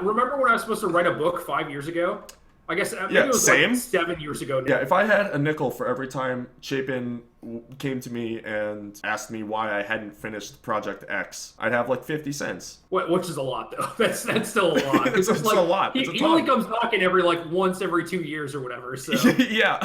Remember when I was supposed to write a book 5 years ago? I guess maybe it Yeah, was like same. 7 years ago Yeah, now. if I had a nickel for every time Chapin came to me and asked me why I hadn't finished Project X, I'd have like 50 cents. Which is a lot though. That's still a lot because it's It's a like lot. he, It's a he only ton. comes knocking every like once every 2 years or whatever. So Yeah.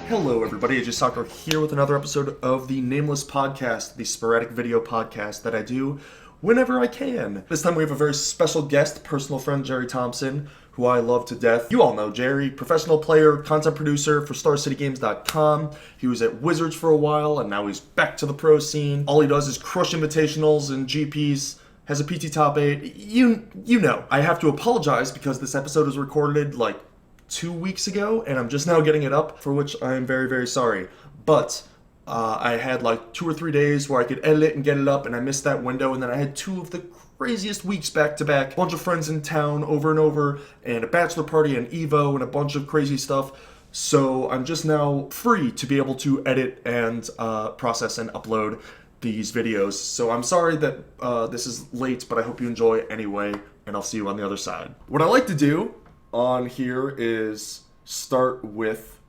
Hello, everybody. AJ Soccer here with another episode of the Nameless podcast, the sporadic video podcast that I do whenever I can. This time we have a very special guest, personal friend Gerry Thompson, who I love to death. You all know Gerry, professional player, content producer for StarCityGames.com. He was at Wizards for a while, and now he's back to the pro scene. All he does is crush invitationals and GPs. Has a PT top 8. You know. I have to apologize because this episode was recorded like 2 weeks ago, and I'm just now getting it up, for which I am very, very sorry. But I had like 2 or 3 days where I could edit it and get it up, and I missed that window, and then I had 2 of the craziest weeks back to back. A bunch of friends in town over and over, and a bachelor party and Evo, and a bunch of crazy stuff. So I'm just now free to be able to edit and process and upload these videos. So I'm sorry that this is late, but I hope you enjoy anyway, and I'll see you on the other side. What I like to do on here is start with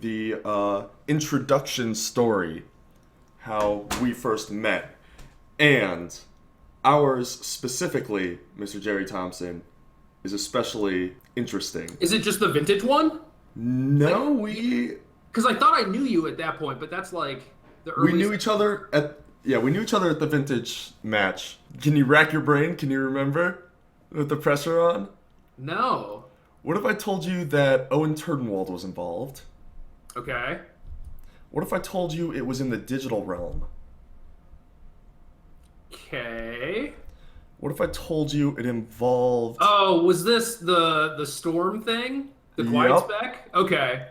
the introduction story, how we first met, and ours specifically, Mr. Gerry Thompson, is especially interesting. is it just the vintage one? No, Because I thought I knew you at that point, but that's like the we earliest. knew each other at the vintage match. Can you rack your brain? Can you remember with the pressure on? No. What if I told you that Owen Turdenwald was involved? Okay. What if I told you it was in the digital realm? Okay. What if I told you it involved... Oh, was this the storm thing? The quiet Yup. spec? Okay.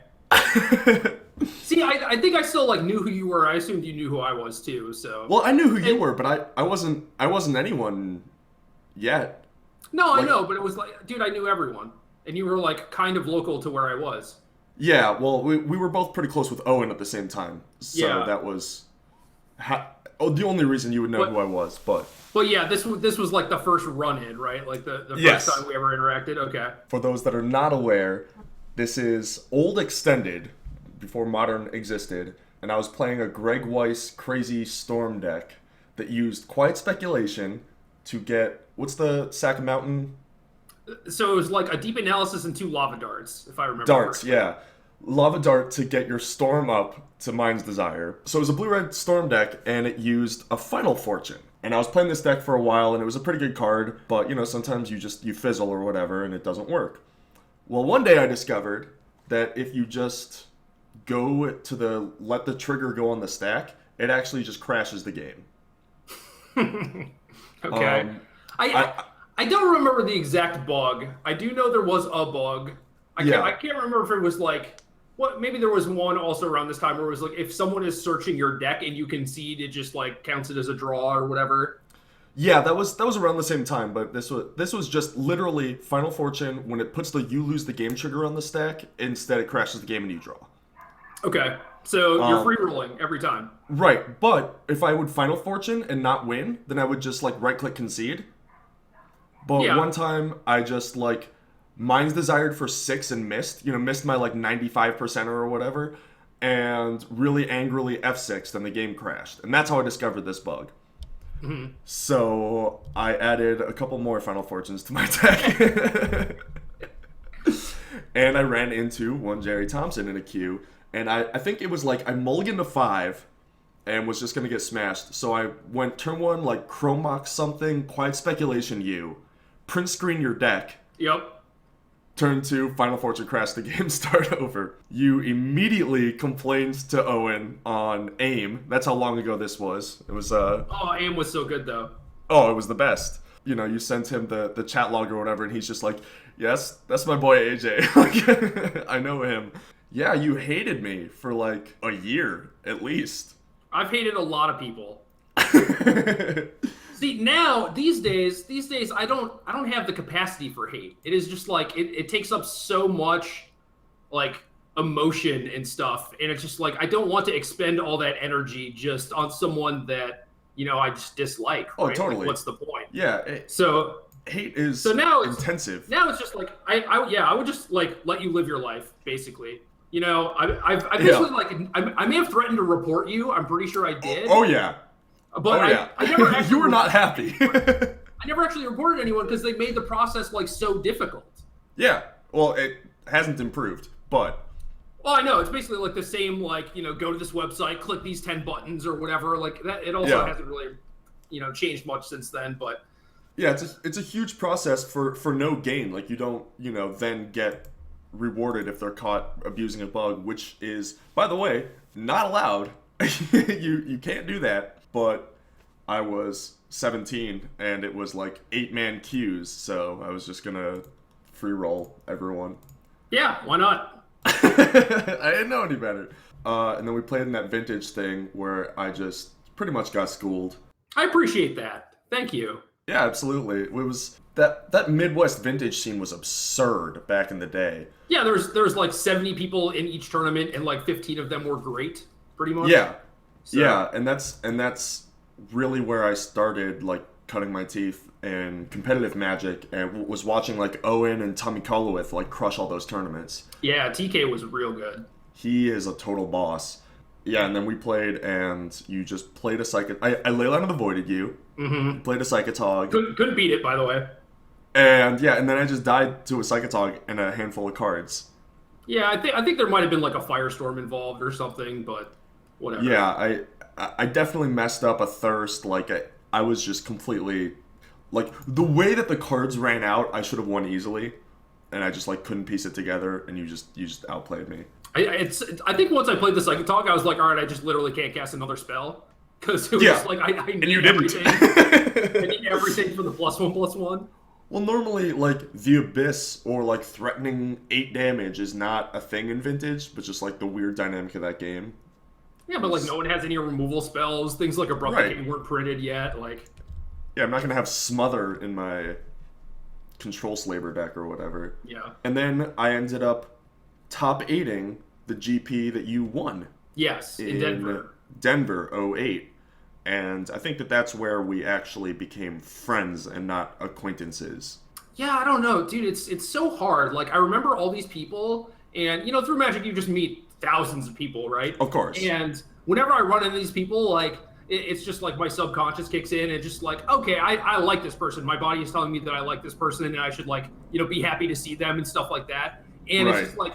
See, I think I still like knew who you were. I assumed you knew who I was too. So. Well, I knew who you were, but I wasn't anyone yet. No, I like- know, but it was like, dude, I knew everyone, and you were like kind of local to where I was. Yeah, well, we were both pretty close with Owen at the same time. So Yeah. that was the only reason you would know But- who I was, but... Well, yeah, this was like the first run-in, right? Like the first Yes. time we ever interacted. Okay. For those that are not aware, this is old extended, before modern existed, and I was playing a Greg Weiss crazy storm deck that used quiet speculation to get, what's the Sack Mountain? So it was like a deep analysis and 2 lava darts, if I remember. Darts, correctly. yeah. Lava Dart to get your storm up to Mind's Desire. So it was a blue-red storm deck, and it used a Final Fortune. And I was playing this deck for a while, and it was a pretty good card, but, you know, sometimes you fizzle or whatever, and it doesn't work. Well, one day I discovered that if you just go to let the trigger go on the stack, it actually just crashes the game. Okay. I don't remember the exact bug. I do know there was a bug. I can't remember if it was like maybe there was one also around this time where it was like if someone is searching your deck and you concede, it just like counts it as a draw or whatever. Yeah, that was around the same time, but this was just literally Final Fortune. When it puts the you lose the game trigger on the stack, instead it crashes the game and you draw. Okay. So you're free rolling every time. Right, but if I would Final Fortune and not win, then I would just like right click concede. But Yeah. one time I just like Mind's Desired for 6 and missed my like 95% or whatever, and really angrily F6, then the game crashed. And that's how I discovered this bug. Mm-hmm. So I added a couple more Final Fortunes to my deck. And I ran into one Gerry Thompson in a queue, and I think it was like I mulliganed to 5 and was just gonna get smashed. So I went turn 1 like Chromox something, Quiet Speculation U, print screen your deck. Yep. Turn 2, Final Fortune crash the game, start over. You immediately complained to Owen on AIM. That's how long ago this was. It was Oh, aim was so good though. oh, it was the best. You know, you sent him the chat log or whatever, and he's just like, yes, that's my boy AJ. Like, I know him. Yeah, you hated me for like a year at least. I've hated a lot of people. See, these days I don't have the capacity for hate. It is just like it takes up so much like emotion and stuff, and it's just like I don't want to expend all that energy just on someone that I just dislike. Oh, right? totally. Like, what's the point? Yeah. Hate is now intensive. Now it's just like I would just like let you live your life, basically. I've basically like I may have threatened to report you. I'm pretty sure I did. Oh yeah. But I never actually you were not happy. I never actually reported anyone because they made the process like so difficult. Yeah. Well, it hasn't improved, but. Well, I know it's basically like the same, like go to this website, click these 10 buttons or whatever. Like that, it also hasn't really, changed much since then. But yeah, it's a huge process for no gain. Like you don't, then get rewarded if they're caught abusing a bug, which is, by the way, not allowed. you can't do that. But I was 17 and it was like 8-man queues, so I was just gonna free roll everyone. Yeah, why not? I didn't know any better. And then we played in that vintage thing where I just pretty much got schooled. I appreciate that. Thank you. Yeah, absolutely. It was that Midwest vintage scene was absurd back in the day. Yeah, there's like 70 people in each tournament and like 15 of them were great, pretty much. Yeah. So. Yeah, and that's really where I started like cutting my teeth in competitive Magic, and was watching like Owen and Tommy Kolowith like crush all those tournaments. Yeah, TK was real good. He is a total boss. Yeah, and then we played, and you just played a Psychic. I Leyline of the Voided you. Mm-hmm. Played a Psychotog. Couldn't beat it, by the way. And yeah, and then I just died to a Psychotog and a handful of cards. Yeah, I think there might have been like a Firestorm involved or something, but whatever. Yeah, I definitely messed up a Thirst. Like I was just completely, like the way that the cards ran out, I should have won easily, and I just like couldn't piece it together, and you just outplayed me. I think once I played the Psychotog, I was like, all right, I just literally can't cast another spell because it was just like I need and you didn't. everything. I need everything for the +1/+1. Well, normally, like, the Abyss or, like, threatening 8 damage is not a thing in Vintage, but just, like, the weird dynamic of that game. Yeah, but, like, no one has any removal spells. Things like Abrupt Decay weren't printed yet, like... Yeah, I'm not going to have Smother in my Control Slaver deck or whatever. Yeah. And then I ended up top 8ing the GP that you won. Yes, in Denver. Denver, 08. And I think that's where we actually became friends and not acquaintances. Yeah, I don't know, dude. It's so hard. Like, I remember all these people, and through Magic you just meet thousands of people, right? Of course. And whenever I run into these people, like, it's just like my subconscious kicks in and just like, okay, I like this person. My body is telling me that I like this person, and I should like be happy to see them and stuff like that. And it's just like,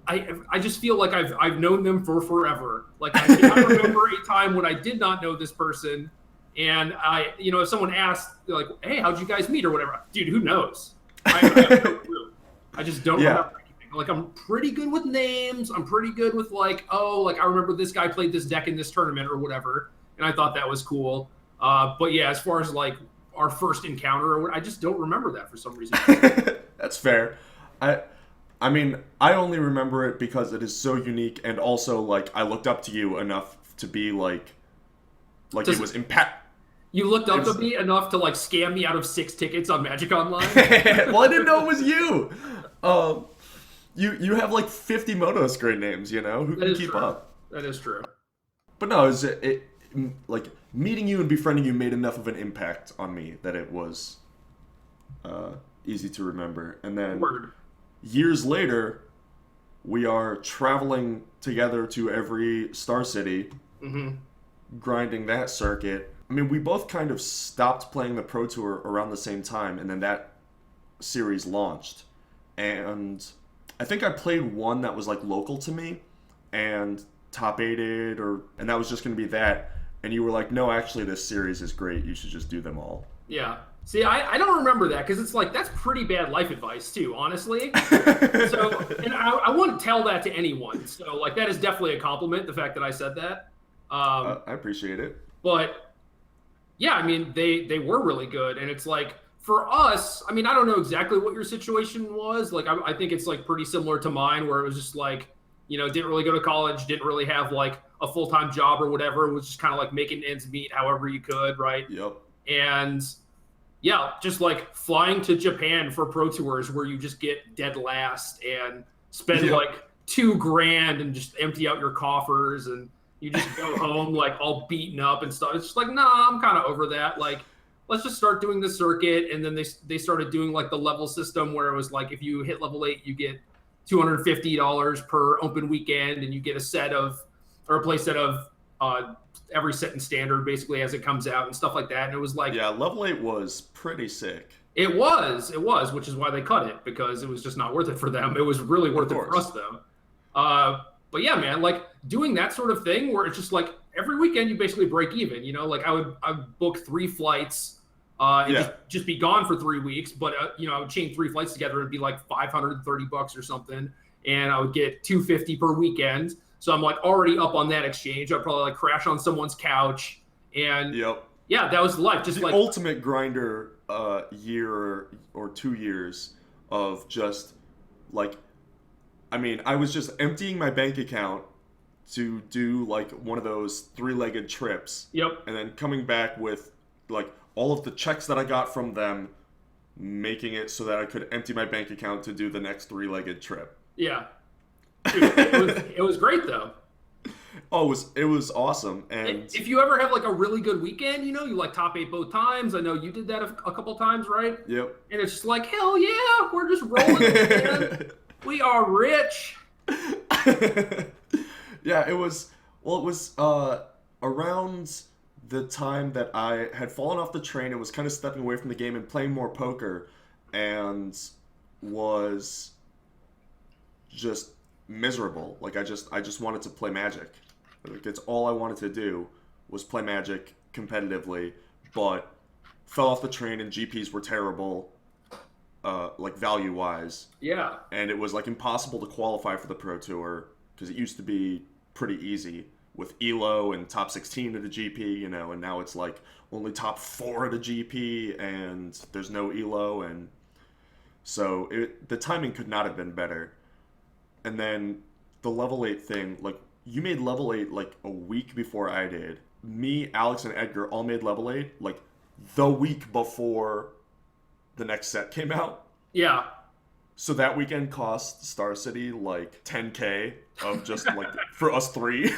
I just feel like I've known them for forever. Like I cannot remember a time when I did not know this person, and if someone asked like, "Hey, how'd you guys meet?" or whatever, dude, who knows? I have no clue. I just don't remember anything. Like I'm pretty good with names. I'm pretty good with like, I remember this guy played this deck in this tournament or whatever, and I thought that was cool. But yeah, as far as like our first encounter, I just don't remember that for some reason. That's fair. I mean, I only remember it because it is so unique, and also, like, I looked up to you enough to be, like it was impact. You looked up to me enough to, like, scam me out of 6 tickets on Magic Online? Well, I didn't know it was you! You have, like, 50 Motos grade names, Who can keep up? That is true. But no, like, meeting you and befriending you made enough of an impact on me that it was easy to remember. And then... Word. Years later, we are traveling together to every Star City, grinding that circuit. I mean, we both kind of stopped playing the Pro Tour around the same time, and then that series launched. And I think I played one that was like local to me, and top 8'd, and that was just going to be that. And you were like, no, actually, this series is great. You should just do them all. Yeah. See, I don't remember that because it's like that's pretty bad life advice too, honestly. So, and I wouldn't tell that to anyone. So, like, that is definitely a compliment. The fact that I said that. I appreciate it. But yeah, I mean, they were really good, and it's like for us. I mean, I don't know exactly what your situation was. Like, I think it's like pretty similar to mine, where it was just like didn't really go to college, didn't really have like a full-time job or whatever. It was just kind of like making ends meet however you could, right? Yep. And yeah, just like flying to Japan for pro tours where you just get dead last and spend like $2,000 and just empty out your coffers, and you just go home like all beaten up and stuff. It's just like, nah, I'm kind of over that. Like, let's just start doing the circuit. And then they started doing like the level system where it was like, if you hit level 8, you get $250 per open weekend, and you get a play set of every set in standard basically as it comes out and stuff like that. And it was like, yeah, level 8 was pretty sick. It was, which is why they cut it, because it was just not worth it for them. It was really worth it for us though. But yeah, man, like doing that sort of thing where it's just like every weekend you basically break even, you know, like I would book 3 flights, and just be gone for 3 weeks. But, you know, I would chain 3 flights together. It'd be like $530 or something. And I would get $250 per weekend. So I'm like already up on that exchange. I'd probably like crash on someone's couch. And yeah, that was life. Just the like ultimate grinder year or 2 years of just like, I mean, I was just emptying my bank account to do like one of those 3-legged trips. Yep. And then coming back with like all of the checks that I got from them, making it so that I could empty my bank account to do the next 3-legged trip. Yeah. Dude, it was great though. Oh, it was awesome. And if you ever have like a really good weekend, you know, you like top 8 both times. I know you did that a couple times, right? Yep. And it's just like, hell yeah, we're just rolling, man. We are rich. Yeah, it was around the time that I had fallen off the train and was kind of stepping away from the game and playing more poker, and was just miserable. Like I just wanted to play Magic. Like it's all I wanted to do was play Magic competitively, but fell off the train and GPs were terrible, like value wise. Yeah. And it was like impossible to qualify for the Pro Tour because it used to be pretty easy with ELO and top 16 at a GP, you know, and now it's like only top 4 at a GP and there's no ELO, and so the timing could not have been better. And then the level 8 thing, like you made level 8 like a week before I did. Me, Alex, and Edgar all made level 8 like the week before the next set came out. Yeah. So that weekend cost Star City like $10K of just like for us 3.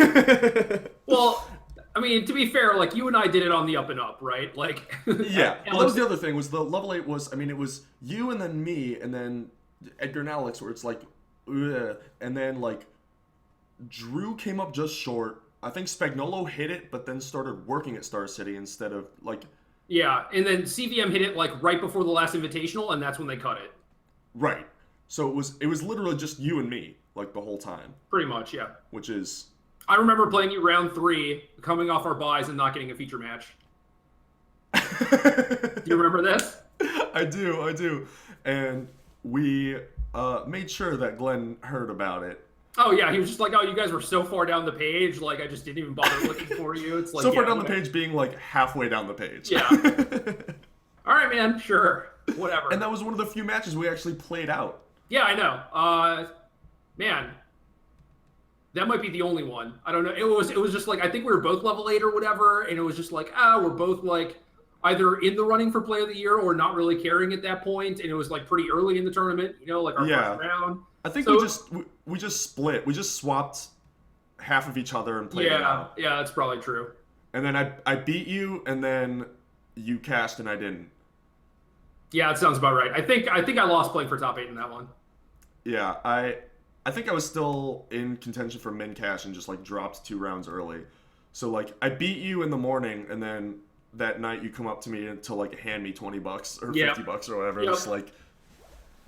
Well, I mean, to be fair, like you and I did it on the up and up, right? Like yeah. Well, that was the other thing, was the level 8 was, I mean, it was you and then me and then Edgar and Alex, where it's like, ugh. And then like Drew came up just short. I think Spagnolo hit it, but then started working at Star City instead of like. Yeah, and then CVM hit it like right before the last invitational, and that's when they cut it. Right. So it was literally just you and me like the whole time. Pretty much, yeah. Which is. I remember playing you round 3, coming off our buys and not getting a feature match. Do you remember this? I do. And we made sure that Glenn heard about it. Oh yeah, he was just like, "Oh, you guys were so far down the page, like I just didn't even bother looking for you." It's like so far down the page, being like halfway down the page. Yeah. All right, man. Sure. Whatever. And that was one of the few matches we actually played out. Yeah, I know. Man, that might be the only one. I don't know. It was just like, I think we were both level 8 or whatever, and it was just like, we're both like either in the running for Play of the Year or not really caring at that point, and it was like pretty early in the tournament, you know, like our first round. I think we just split. We just swapped half of each other and played it out. Yeah, that's probably true. And then I beat you, and then you cashed and I didn't. Yeah, that sounds about right. I think I lost playing for top 8 in that one. Yeah, I think I was still in contention for min cash and just like dropped 2 rounds early. So like I beat you in the morning, and then that night you come up to me to like hand me $20 or $50 or whatever. Yep. It's like,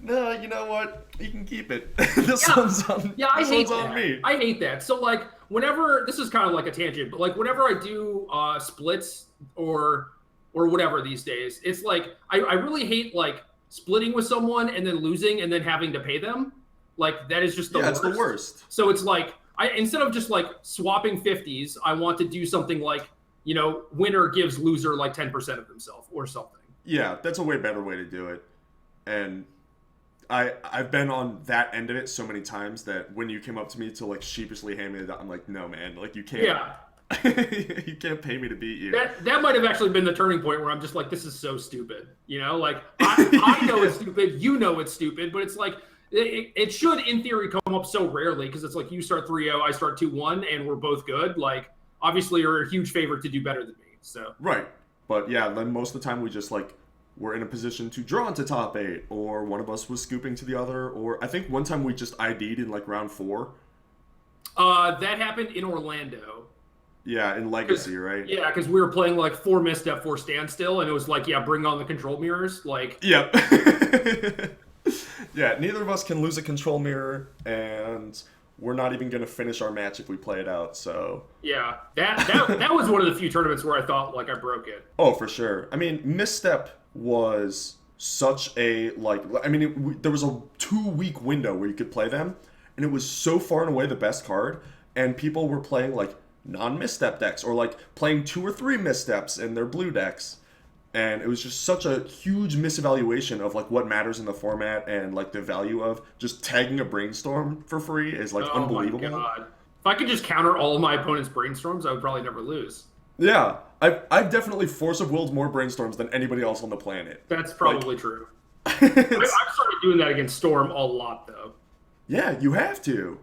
no, you know what? You can keep it. This one's on. Yeah, I hate that. On me. I hate that. So like whenever, this is kind of like a tangent, but like whenever I do splits or whatever these days, it's like I really hate like splitting with someone and then losing and then having to pay them. Like that is just the worst. It's the worst. So it's like instead of just like swapping 50s, I want to do something like, you know, winner gives loser like 10% of themselves or something. Yeah, that's a way better way to do it. And I've been on that end of it so many times that when you came up to me to like sheepishly hand me that, I'm like, no man, like you can't. Yeah. You can't pay me to beat you. That might have actually been the turning point where I'm just like, this is so stupid. You know, like I know it's stupid, you know it's stupid, but it's like it should in theory come up so rarely because it's like you start 3-0, I start 2-1, and we're both good. Like obviously you're a huge favorite to do better than me. So right, but yeah, then most of the time we just like we're in a position to draw into top 8, or one of us was scooping to the other, or I think one time we just ID'd in like round 4. That happened in Orlando. Yeah, in Legacy, right? Yeah, because we were playing like 4 misstep, 4 standstill, and it was like, yeah, bring on the control mirrors. Like, yep. Yeah, neither of us can lose a control mirror, and we're not even going to finish our match if we play it out. So yeah, that was one of the few tournaments where I thought like I broke it. Oh, for sure. I mean, misstep was such a like. I mean, there was a 2-week window where you could play them, and it was so far and away the best card, and people were playing like non-misstep decks or like playing 2 or 3 missteps in their blue decks, and it was just such a huge misevaluation of like what matters in the format, and like the value of just tagging a brainstorm for free is like unbelievable. My God. If I could just counter all of my opponent's brainstorms, I would probably never lose. Yeah, I've definitely force of willed more brainstorms than anybody else on the planet. That's probably true. I've started doing that against Storm a lot though. Yeah, you have to.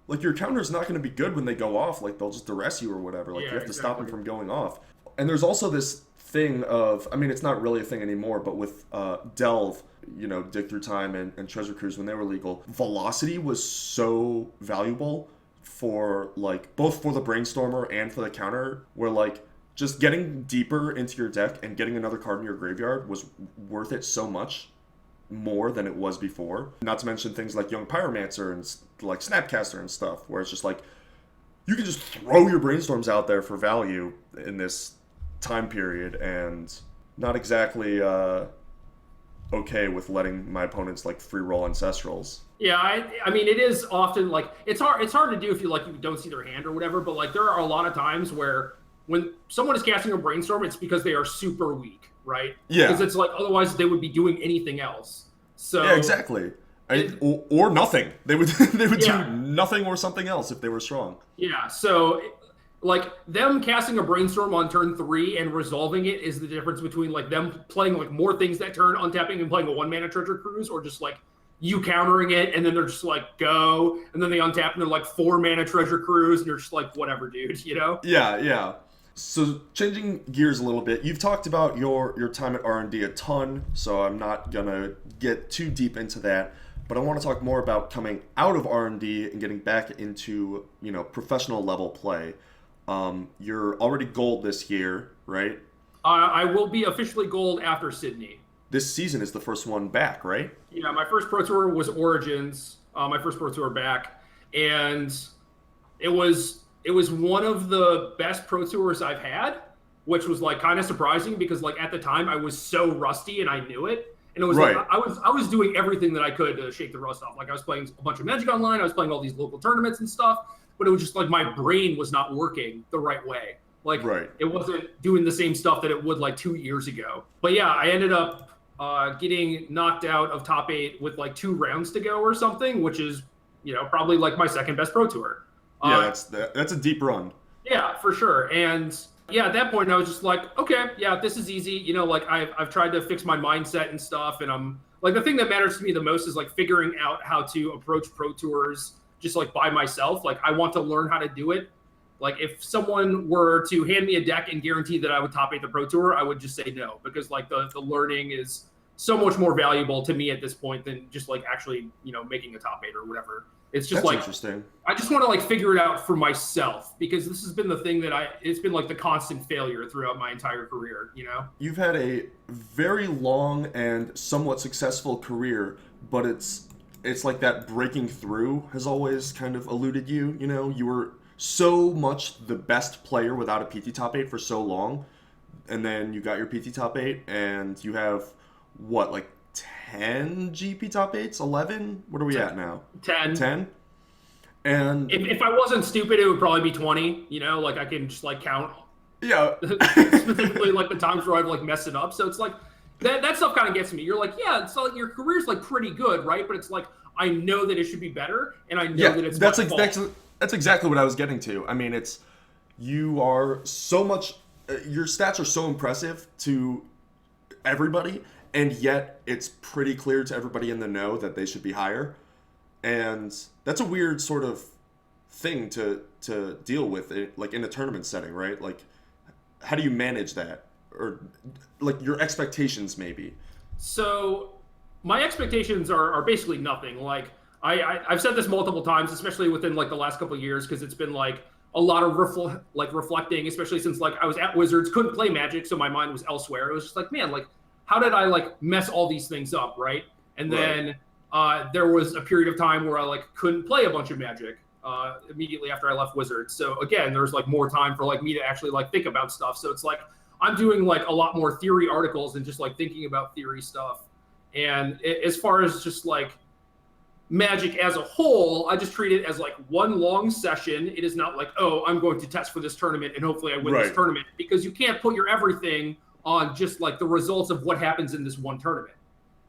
Like, your counter's not going to be good when they go off. Like, they'll just duress you or whatever. Like, you have to stop them from going off. And there's also this thing of, I mean, it's not really a thing anymore, but with Delve, you know, Dig Through Time and Treasure Cruise, when they were legal, velocity was so valuable for, like, both for the Brainstormer and for the counter, where, like, just getting deeper into your deck and getting another card in your graveyard was worth it so much more than it was before. Not to mention things like Young Pyromancer and like Snapcaster and stuff, where it's just like you can just throw your brainstorms out there for value in this time period, and not exactly okay with letting my opponents like free roll ancestrals. Yeah, I mean it is often like it's hard to do if you don't see their hand or whatever, but like there are a lot of times where when someone is casting a brainstorm, it's because they are super weak. Right? Yeah. Because it's like otherwise they would be doing anything else. So yeah, exactly. Or nothing. They would do nothing or something else if they were strong. Yeah. So like them casting a brainstorm on turn 3 and resolving it is the difference between like them playing like more things that turn, untapping and playing a 1-mana Treasure Cruise, or just like you countering it and then they're just like go, and then they untap and they're like 4-mana Treasure Cruise and you're just like whatever, dude. You know? Yeah. Yeah. So changing gears a little bit, you've talked about your time at R&D a ton, so I'm not going to get too deep into that, but I want to talk more about coming out of R&D and getting back into, you know, professional level play. You're already gold this year, right? I will be officially gold after Sydney. This season is the first one back, right? Yeah, my first Pro Tour was Origins, my first Pro Tour back, and it was one of the best Pro Tours I've had, which was like kind of surprising because like at the time I was so rusty and I knew it. And it was right. Like I was doing everything that I could to shake the rust off. Like I was playing a bunch of Magic Online, I was playing all these local tournaments and stuff, but it was just like my brain was not working the right way. Like right. It wasn't doing the same stuff that it would like 2 years ago. But yeah, I ended up getting knocked out of top 8 with like 2 rounds to go or something, which is, you know, probably like my second best Pro Tour. Yeah, that's a deep run. Yeah, for sure. And yeah, at that point I was just like, okay, yeah, this is easy. You know, like I've tried to fix my mindset and stuff, and I'm like, the thing that matters to me the most is like figuring out how to approach Pro Tours just like by myself. Like I want to learn how to do it. Like if someone were to hand me a deck and guarantee that I would top 8 the Pro Tour, I would just say no, because like the learning is so much more valuable to me at this point than just like actually, you know, making a top 8 or whatever. It's just That's like interesting. I just want to like figure it out for myself, because this has been the thing that it's been like the constant failure throughout my entire career, you know? You've had a very long and somewhat successful career, but it's like that breaking through has always kind of eluded you, you know? You were so much the best player without a PT top 8 for so long, and then you got your PT top 8 and you have what, like 10 GP top 8s? 11? What are we at now? 10. 10? And if I wasn't stupid, it would probably be 20, you know, like I can just like count. Yeah. Specifically like the times where I've like messed it up. So it's like, that stuff kind of gets me. You're like, yeah, it's like your career's like pretty good, right? But it's like I know that it should be better, and I know that it's that's exactly what I was getting to. I mean, you are so much. Your stats are so impressive to everybody, and yet it's pretty clear to everybody in the know that they should be higher. And that's a weird sort of thing to deal with, like in a tournament setting, right? Like, how do you manage that, or like your expectations, maybe? So, my expectations are basically nothing. Like, I've said this multiple times, especially within like the last couple of years, because it's been like a lot of reflecting, especially since like I was at Wizards, couldn't play Magic, so my mind was elsewhere. It was just like, man, like how did I like mess all these things up, right? And then there was a period of time where I like couldn't play a bunch of Magic immediately after I left Wizards. So again, there's like more time for like me to actually like think about stuff. So it's like I'm doing like a lot more theory articles and just like thinking about theory stuff. And as far as just like Magic as a whole, I just treat it as like one long session. It is not like, oh, I'm going to test for this tournament and hopefully I win this tournament, because you can't put your everything on just like the results of what happens in this one tournament.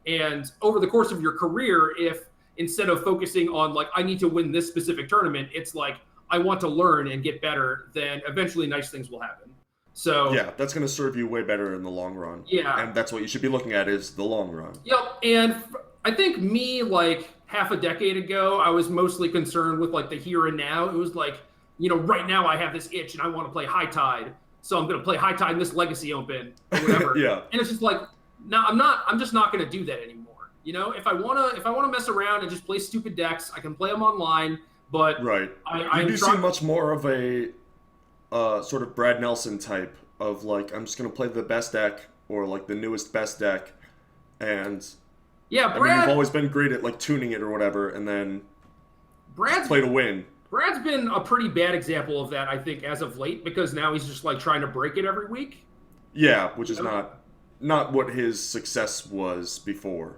And over the course of your career, if instead of focusing on like, I need to win this specific tournament, it's like, I want to learn and get better, then eventually nice things will happen. So yeah, that's going to serve you way better in the long run. Yeah. And that's what you should be looking at, is the long run. Yep. And I think me, like half a decade ago, I was mostly concerned with like the here and now. It was like, you know, right now I have this itch and I want to play High Tide. So I'm going to play High Tide in this Legacy Open or whatever. Yeah. And it's just like, no, I'm just not going to do that anymore. You know, if I want to mess around and just play stupid decks, I can play them online, but you do seem much more of a sort of Brad Nelson type of like, I'm just going to play the best deck or like the newest best deck. And yeah, I mean, you've always been great at like tuning it or whatever, and then play to win. Brad's been a pretty bad example of that, I think, as of late, because now he's just like trying to break it every week. Yeah, which is not what his success was before.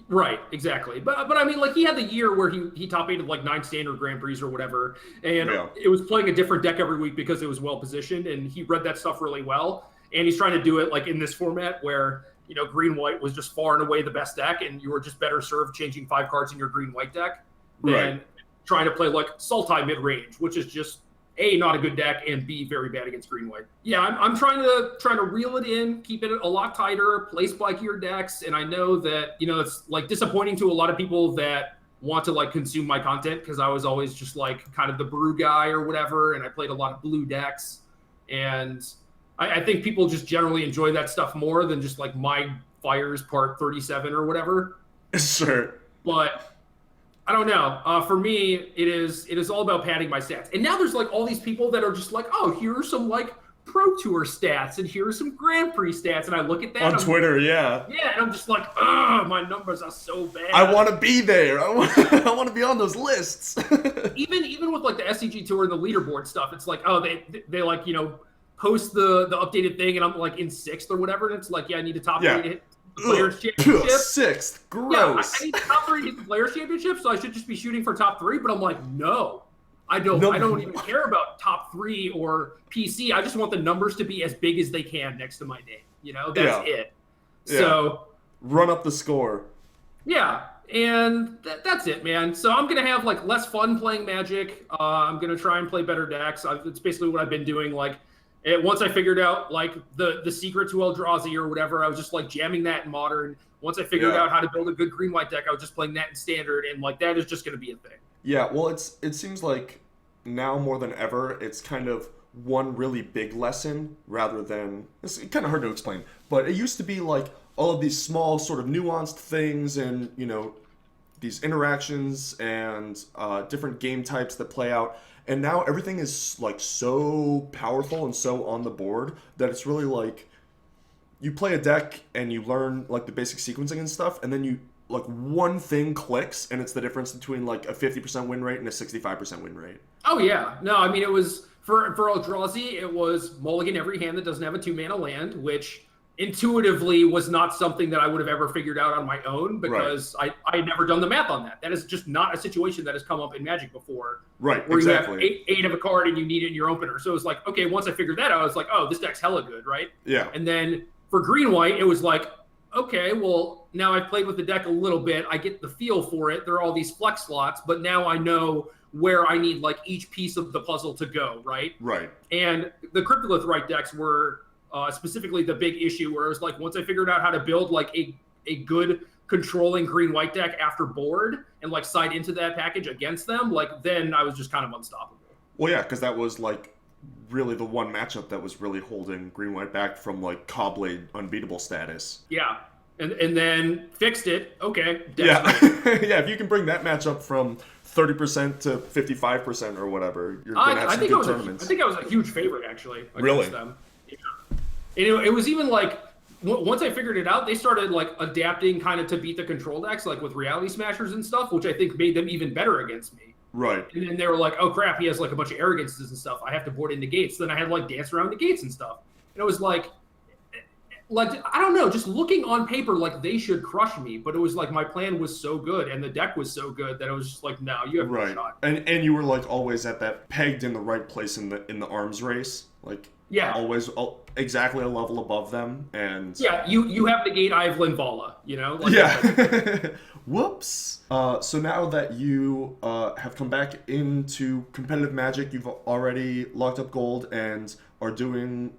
Right, exactly. But I mean, like he had the year where he top eighted like 9 standard Grand Prix or whatever, and it was playing a different deck every week because it was well positioned, and he read that stuff really well. And he's trying to do it like in this format where, you know, green-white was just far and away the best deck, and you were just better served changing 5 cards in your green-white deck than trying to play like Sultai mid-range, which is just A, not a good deck, and B, very bad against green-white. Yeah, I'm trying to reel it in, keep it a lot tighter, play spikier decks, and I know that, you know, it's like disappointing to a lot of people that want to like consume my content, because I was always just like kind of the brew guy or whatever, and I played a lot of blue decks, and I think people just generally enjoy that stuff more than just like my Fires Part 37 or whatever. Sure. But I don't know. For me, it is all about padding my stats. And now there's like all these people that are just like, oh, here are some like Pro Tour stats and here are some Grand Prix stats. And I look at that on Twitter, Yeah, and I'm just like, ugh, my numbers are so bad. I want to be there. I want to be on those lists. even with like the SCG Tour and the leaderboard stuff, it's like, oh, they like, you know, post the updated thing, and I'm like in 6th or whatever, and it's like, yeah, I need a top 3 to hit the Players Championship. 6th, gross. Yeah, I need a top 3 to hit the Players Championship, so I should just be shooting for top 3. But I'm like, no, I don't even care about top 3 or PC. I just want the numbers to be as big as they can next to my name. You know, that's it. Yeah. So run up the score. Yeah. And that's it, man. So I'm going to have like less fun playing Magic. I'm going to try and play better decks. It's basically what I've been doing. Like, once I figured out like the secret to Eldrazi or whatever, I was just like jamming that in Modern. Once I figured out how to build a good green-white deck, I was just playing that in Standard, and like that is just going to be a thing. Yeah, well, it seems like now more than ever, it's kind of one really big lesson rather than, it's kind of hard to explain, but it used to be like all of these small sort of nuanced things and, you know, these interactions and different game types that play out. And now everything is like so powerful and so on the board that it's really like you play a deck and you learn like the basic sequencing and stuff, and then you like one thing clicks and it's the difference between like a 50% win rate and a 65% win rate. Oh yeah. No, I mean, it was for Eldrazi, it was mulligan every hand that doesn't have a 2-mana land, which intuitively was not something that I would have ever figured out on my own, because I had never done the math on that. That is just not a situation that has come up in Magic before. Right, where exactly. You have eight of a card and you need it in your opener. So it was like, okay, once I figured that out, I was like, oh, this deck's hella good, right? Yeah. And then for green-white, it was like, okay, well, now I've played with the deck a little bit. I get the feel for it. There are all these flex slots, but now I know where I need like each piece of the puzzle to go, right? Right. And the Cryptolith Right decks were specifically the big issue where it was like once I figured out how to build like a good controlling green-white deck after board and like side into that package against them, like then I was just kind of unstoppable. Well, yeah, because that was like really the one matchup that was really holding green-white back from like Cobblade unbeatable status. Yeah. And then fixed it. Okay. Yeah. Yeah, if you can bring that matchup from 30% to 55% or whatever, you're going to have some good tournaments. I think I was a huge favorite, actually, against really? them. Yeah. And it was even like, once I figured it out, they started like adapting kind of to beat the control decks, like with Reality Smashers and stuff, which I think made them even better against me. Right. And then they were like, oh crap, he has like a bunch of arrogances and stuff. I have to board into gates. Then I had to like dance around the gates and stuff. And it was like I don't know, just looking on paper, like they should crush me. But it was like my plan was so good and the deck was so good that it was just like, no, you have no shot. And you were like always at that pegged in the right place in the arms race, like always exactly a level above them. And yeah, you have the gate, I have Linvala, you know? Like, yeah. Whoops. So now that you have come back into competitive Magic, you've already locked up gold and are doing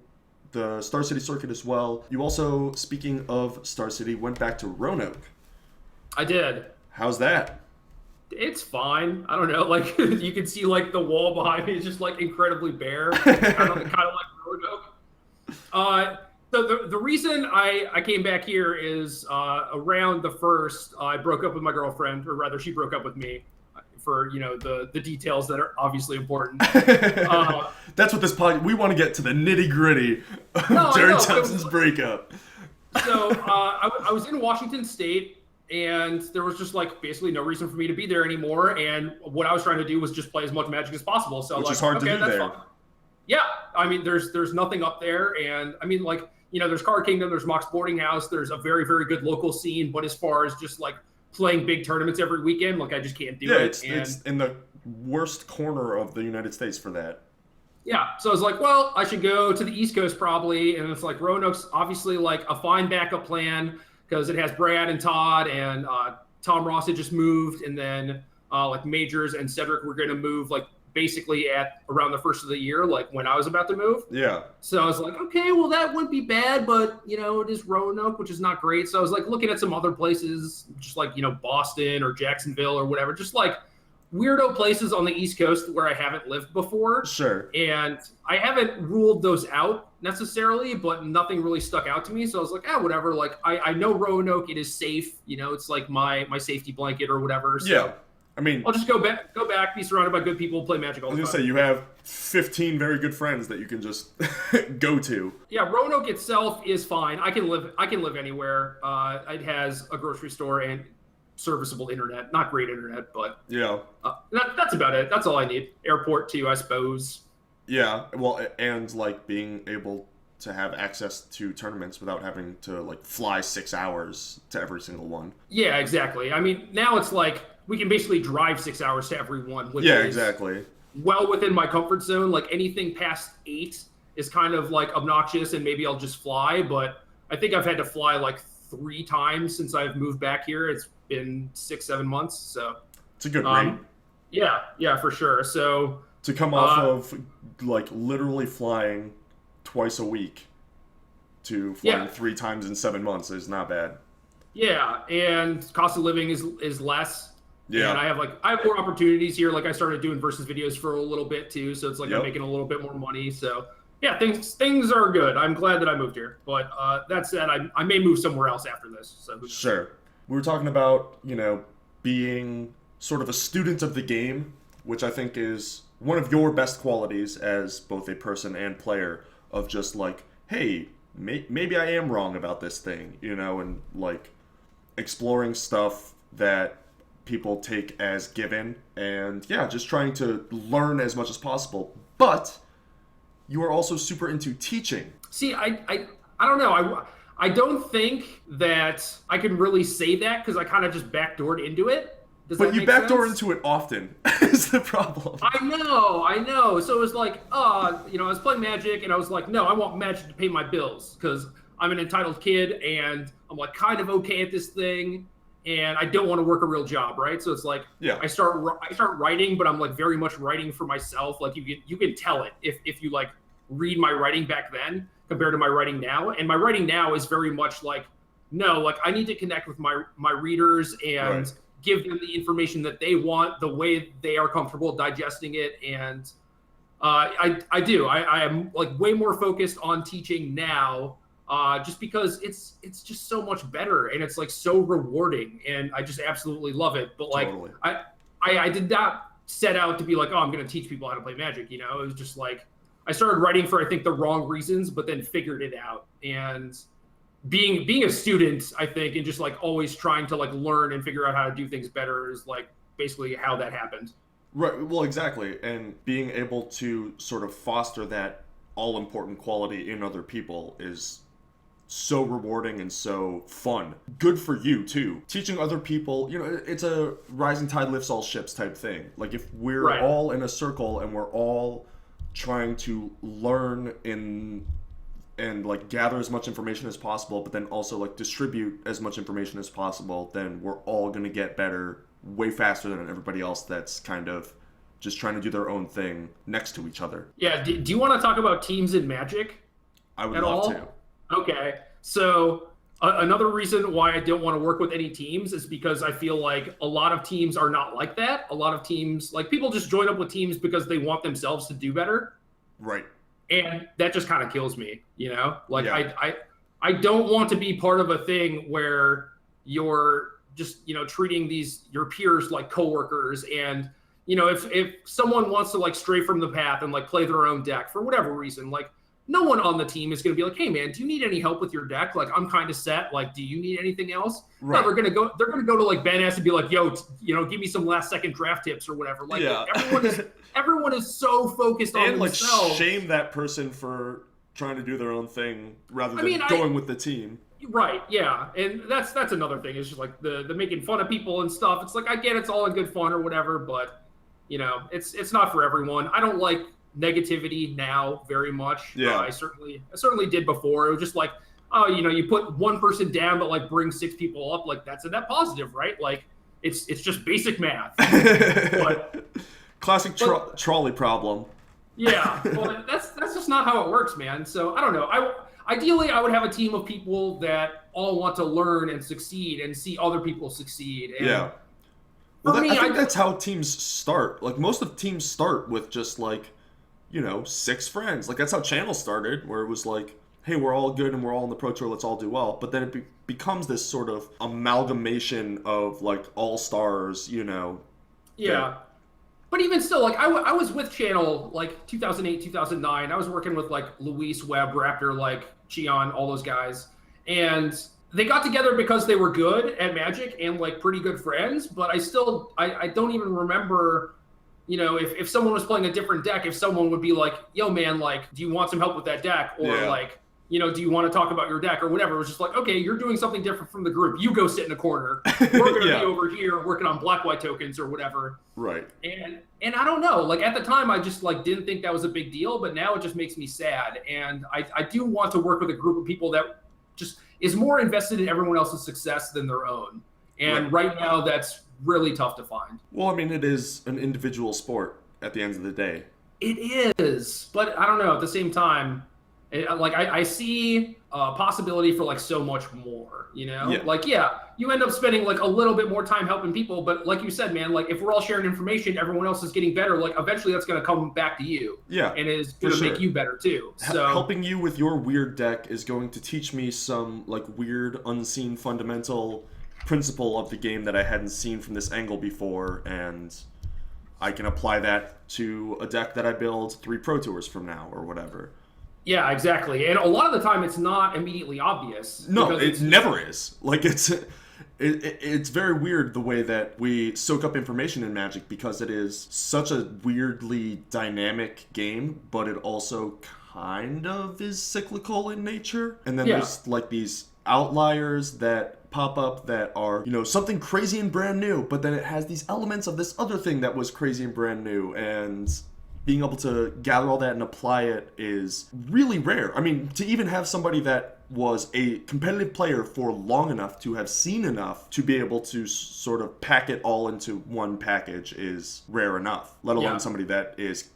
the Star City circuit as well. You also, speaking of Star City, went back to Roanoke. I did. How's that? It's fine. I don't know. Like you can see, like the wall behind me is just like incredibly bare, kind of like Roanoke. So the reason I came back here is around the first, I broke up with my girlfriend, or rather, she broke up with me. For the details that are obviously important. That's what this podcast. We want to get to the nitty gritty of Gerry Thompson's breakup. So I was in Washington State, and there was just like basically no reason for me to be there anymore. And what I was trying to do was just play as much Magic as possible. So which is hard to do there. Fine. Yeah, I mean, there's nothing up there, and I mean, like there's Card Kingdom, there's Mox Boarding House, there's a very very good local scene, but as far as just like playing big tournaments every weekend, like I just can't do it. Yeah, it's in the worst corner of the United States for that. Yeah, so I was like, well, I should go to the East Coast probably, and it's like Roanoke's obviously like a fine backup plan because it has Brad and Todd, and Tom Ross had just moved, and then like Majors and Cedric were going to move like basically at around the first of the year, like when I was about to move. Yeah. So I was like, okay, well that wouldn't be bad, but it is Roanoke, which is not great. So I was like looking at some other places, just like Boston or Jacksonville or whatever, just like weirdo places on the East Coast where I haven't lived before. Sure. And I haven't ruled those out necessarily, but nothing really stuck out to me. So I was like, whatever. Like I know Roanoke, it is safe. It's like my safety blanket or whatever. So yeah. I mean, I'll just go back, be surrounded by good people, play Magic all the time. I was gonna say, you have 15 very good friends that you can just go to. Yeah, Roanoke itself is fine. I can live anywhere. It has a grocery store and serviceable internet. Not great internet, but yeah, that's about it. That's all I need. Airport too, I suppose. Yeah, well, and like being able to have access to tournaments without having to like fly 6 hours to every single one. Yeah, exactly. I mean, now it's like we can basically drive 6 hours to every one. Which is exactly. Well within my comfort zone. Like anything past 8 is kind of like obnoxious, and maybe I'll just fly. But I think I've had to fly like 3 times since I've moved back here. It's been 6-7 months, so it's a good rate. Yeah, for sure. So to come off of like literally flying twice a week to flying 3 times in 7 months is not bad. Yeah, and cost of living is less. Yeah, and I have more opportunities here. Like I started doing versus videos for a little bit too, so it's like I'm making a little bit more money. So yeah, things are good. I'm glad that I moved here. But that said, I may move somewhere else after this. So sure. We were talking about being sort of a student of the game, which I think is one of your best qualities as both a person and player. Of just like, hey, maybe I am wrong about this thing, and like exploring stuff that people take as given, and just trying to learn as much as possible. But you are also super into teaching. See, I don't know. I don't think that I can really say that because I kind of just backdoored into it. But you backdoor into it often is the problem. I know. So it was like, I was playing Magic, and I was like, no, I want Magic to pay my bills because I'm an entitled kid and I'm like kind of okay at this thing and I don't want to work a real job, right? So it's like I start writing, but I'm like very much writing for myself. Like you can tell it if you like read my writing back then compared to my writing now. And my writing now is very much like, no, like I need to connect with my readers and give them the information that they want, the way they are comfortable digesting it. And I am like way more focused on teaching now, just because it's just so much better and it's like so rewarding and I just absolutely love it. But like I did not set out to be like, oh, I'm going to teach people how to play Magic. It was just like I started writing for I think the wrong reasons, but then figured it out. And being a student, I think, and just like always trying to like learn and figure out how to do things better is like basically how that happened. Right. Well, exactly. And being able to sort of foster that all-important quality in other people is so rewarding and so fun. Good for you, too. Teaching other people, it's a rising tide lifts all ships type thing. Like, if we're all in a circle and we're all trying to learn and like gather as much information as possible, but then also like distribute as much information as possible, then we're all going to get better way faster than everybody else that's kind of just trying to do their own thing next to each other. Yeah. Do you want to talk about teams in Magic? I would love to. Okay. So another reason why I don't want to work with any teams is because I feel like a lot of teams are not like that. A lot of teams, like people just join up with teams because they want themselves to do better. Right. And that just kind of kills me, Like I don't want to be part of a thing where you're just, treating your peers like coworkers. And, if someone wants to like stray from the path and like play their own deck for whatever reason, like no one on the team is going to be like, hey man, do you need any help with your deck? Like I'm kind of set. Like, do you need anything else? Right. No, they're going to go to like Ben S and be like, yo, give me some last second draft tips or whatever. Like everyone is so focused on themselves. Like shame that person for trying to do their own thing rather than going with the team. Right. Yeah. And that's another thing. It's just like the making fun of people and stuff. It's like, I get it's all in good fun or whatever, but it's not for everyone. I don't like negativity now very much. Yeah. I certainly did before. It was just like, oh, you put one person down, but like bring 6 people up. Like that's a net positive, right? Like it's just basic math. Classic trolley problem. Yeah. Well, that's just not how it works, man. So I don't know. Ideally, I would have a team of people that all want to learn and succeed and see other people succeed. And yeah. Well, I think that's how teams start. Like most of the teams start with just like, 6 friends. Like that's how Channel started, where it was like, hey, we're all good and we're all in the Pro Tour, let's all do well. But then it becomes this sort of amalgamation of like all stars, Yeah. But even still, like I was with Channel like 2008, 2009. I was working with like Luis, Webb, Raptor, like Cheon, all those guys. And they got together because they were good at Magic and like pretty good friends. But I don't even remember, if someone was playing a different deck, if someone would be like, yo man, like, do you want some help with that deck? Or like, do you want to talk about your deck or whatever? It was just like, okay, you're doing something different from the group. You go sit in a corner. We're going to be over here working on black-white tokens or whatever. Right. And I don't know. Like at the time, I just like didn't think that was a big deal, but now it just makes me sad. And I do want to work with a group of people that just is more invested in everyone else's success than their own. And right now, that's really tough to find. Well, I mean, it is an individual sport at the end of the day. It is, but I don't know. At the same time, I see a possibility for like so much more, Like, you end up spending like a little bit more time helping people. But like you said, man, like if we're all sharing information, everyone else is getting better. Like eventually that's going to come back to you. Yeah. And it's going to make you better too. So helping you with your weird deck is going to teach me some like weird, unseen fundamental principle of the game that I hadn't seen from this angle before. And I can apply that to a deck that I build 3 Pro Tours from now or whatever. Yeah, exactly. And a lot of the time it's not immediately obvious. No, it never is. Like it's very weird the way that we soak up information in Magic because it is such a weirdly dynamic game, but it also kind of is cyclical in nature. And then there's like these outliers that pop up that are, something crazy and brand new, but then it has these elements of this other thing that was crazy and brand new. And being able to gather all that and apply it is really rare. I mean, to even have somebody that was a competitive player for long enough to have seen enough to be able to sort of pack it all into one package is rare enough, let alone somebody that is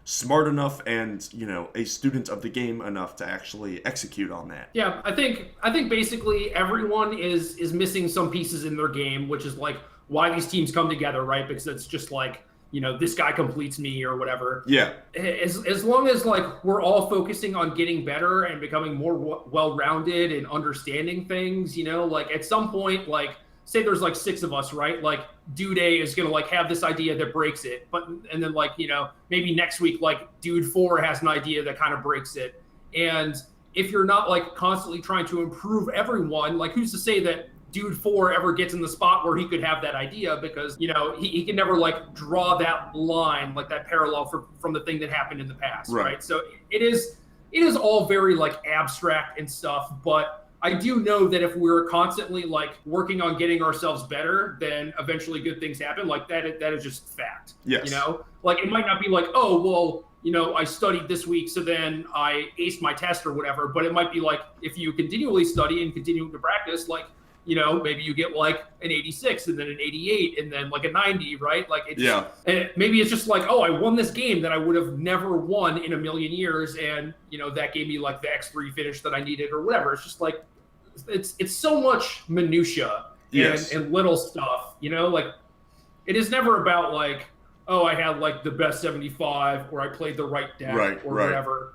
smart enough and, you know, a student of the game enough to actually execute on that. Yeah, I think basically everyone is missing some pieces in their game, which is like why these teams come together, right? Because it's just like, you know, this guy completes me or whatever. Yeah. As long as like we're all focusing on getting better and becoming more well-rounded and understanding things, you know, like at some point, like say there's like 6 of us, right? Like dude A is going to like have this idea that breaks it. And then like, you know, maybe next week, like dude 4 has an idea that kind of breaks it. And if you're not like constantly trying to improve everyone, like who's to say that dude 4 ever gets in the spot where he could have that idea, because, you know, he can never like draw that line, like that parallel from the thing that happened in the past. Right. So it is all very like abstract and stuff, but I do know that if we're constantly like working on getting ourselves better, then eventually good things happen. Like that is just fact. Yes. You know, like it might not be like, oh, well, you know, I studied this week, so then I aced my test or whatever. But it might be like if you continually study and continue to practice, like, you know, maybe you get like an 86 and then an 88 and then like a 90, right? Like it's and maybe it's just like, oh, I won this game that I would have never won in a million years, and you know that gave me like the X3 finish that I needed or whatever. It's just like it's so much minutia and little stuff, you know, like it is never about like, oh, I had like the best 75 or I played the right deck or whatever.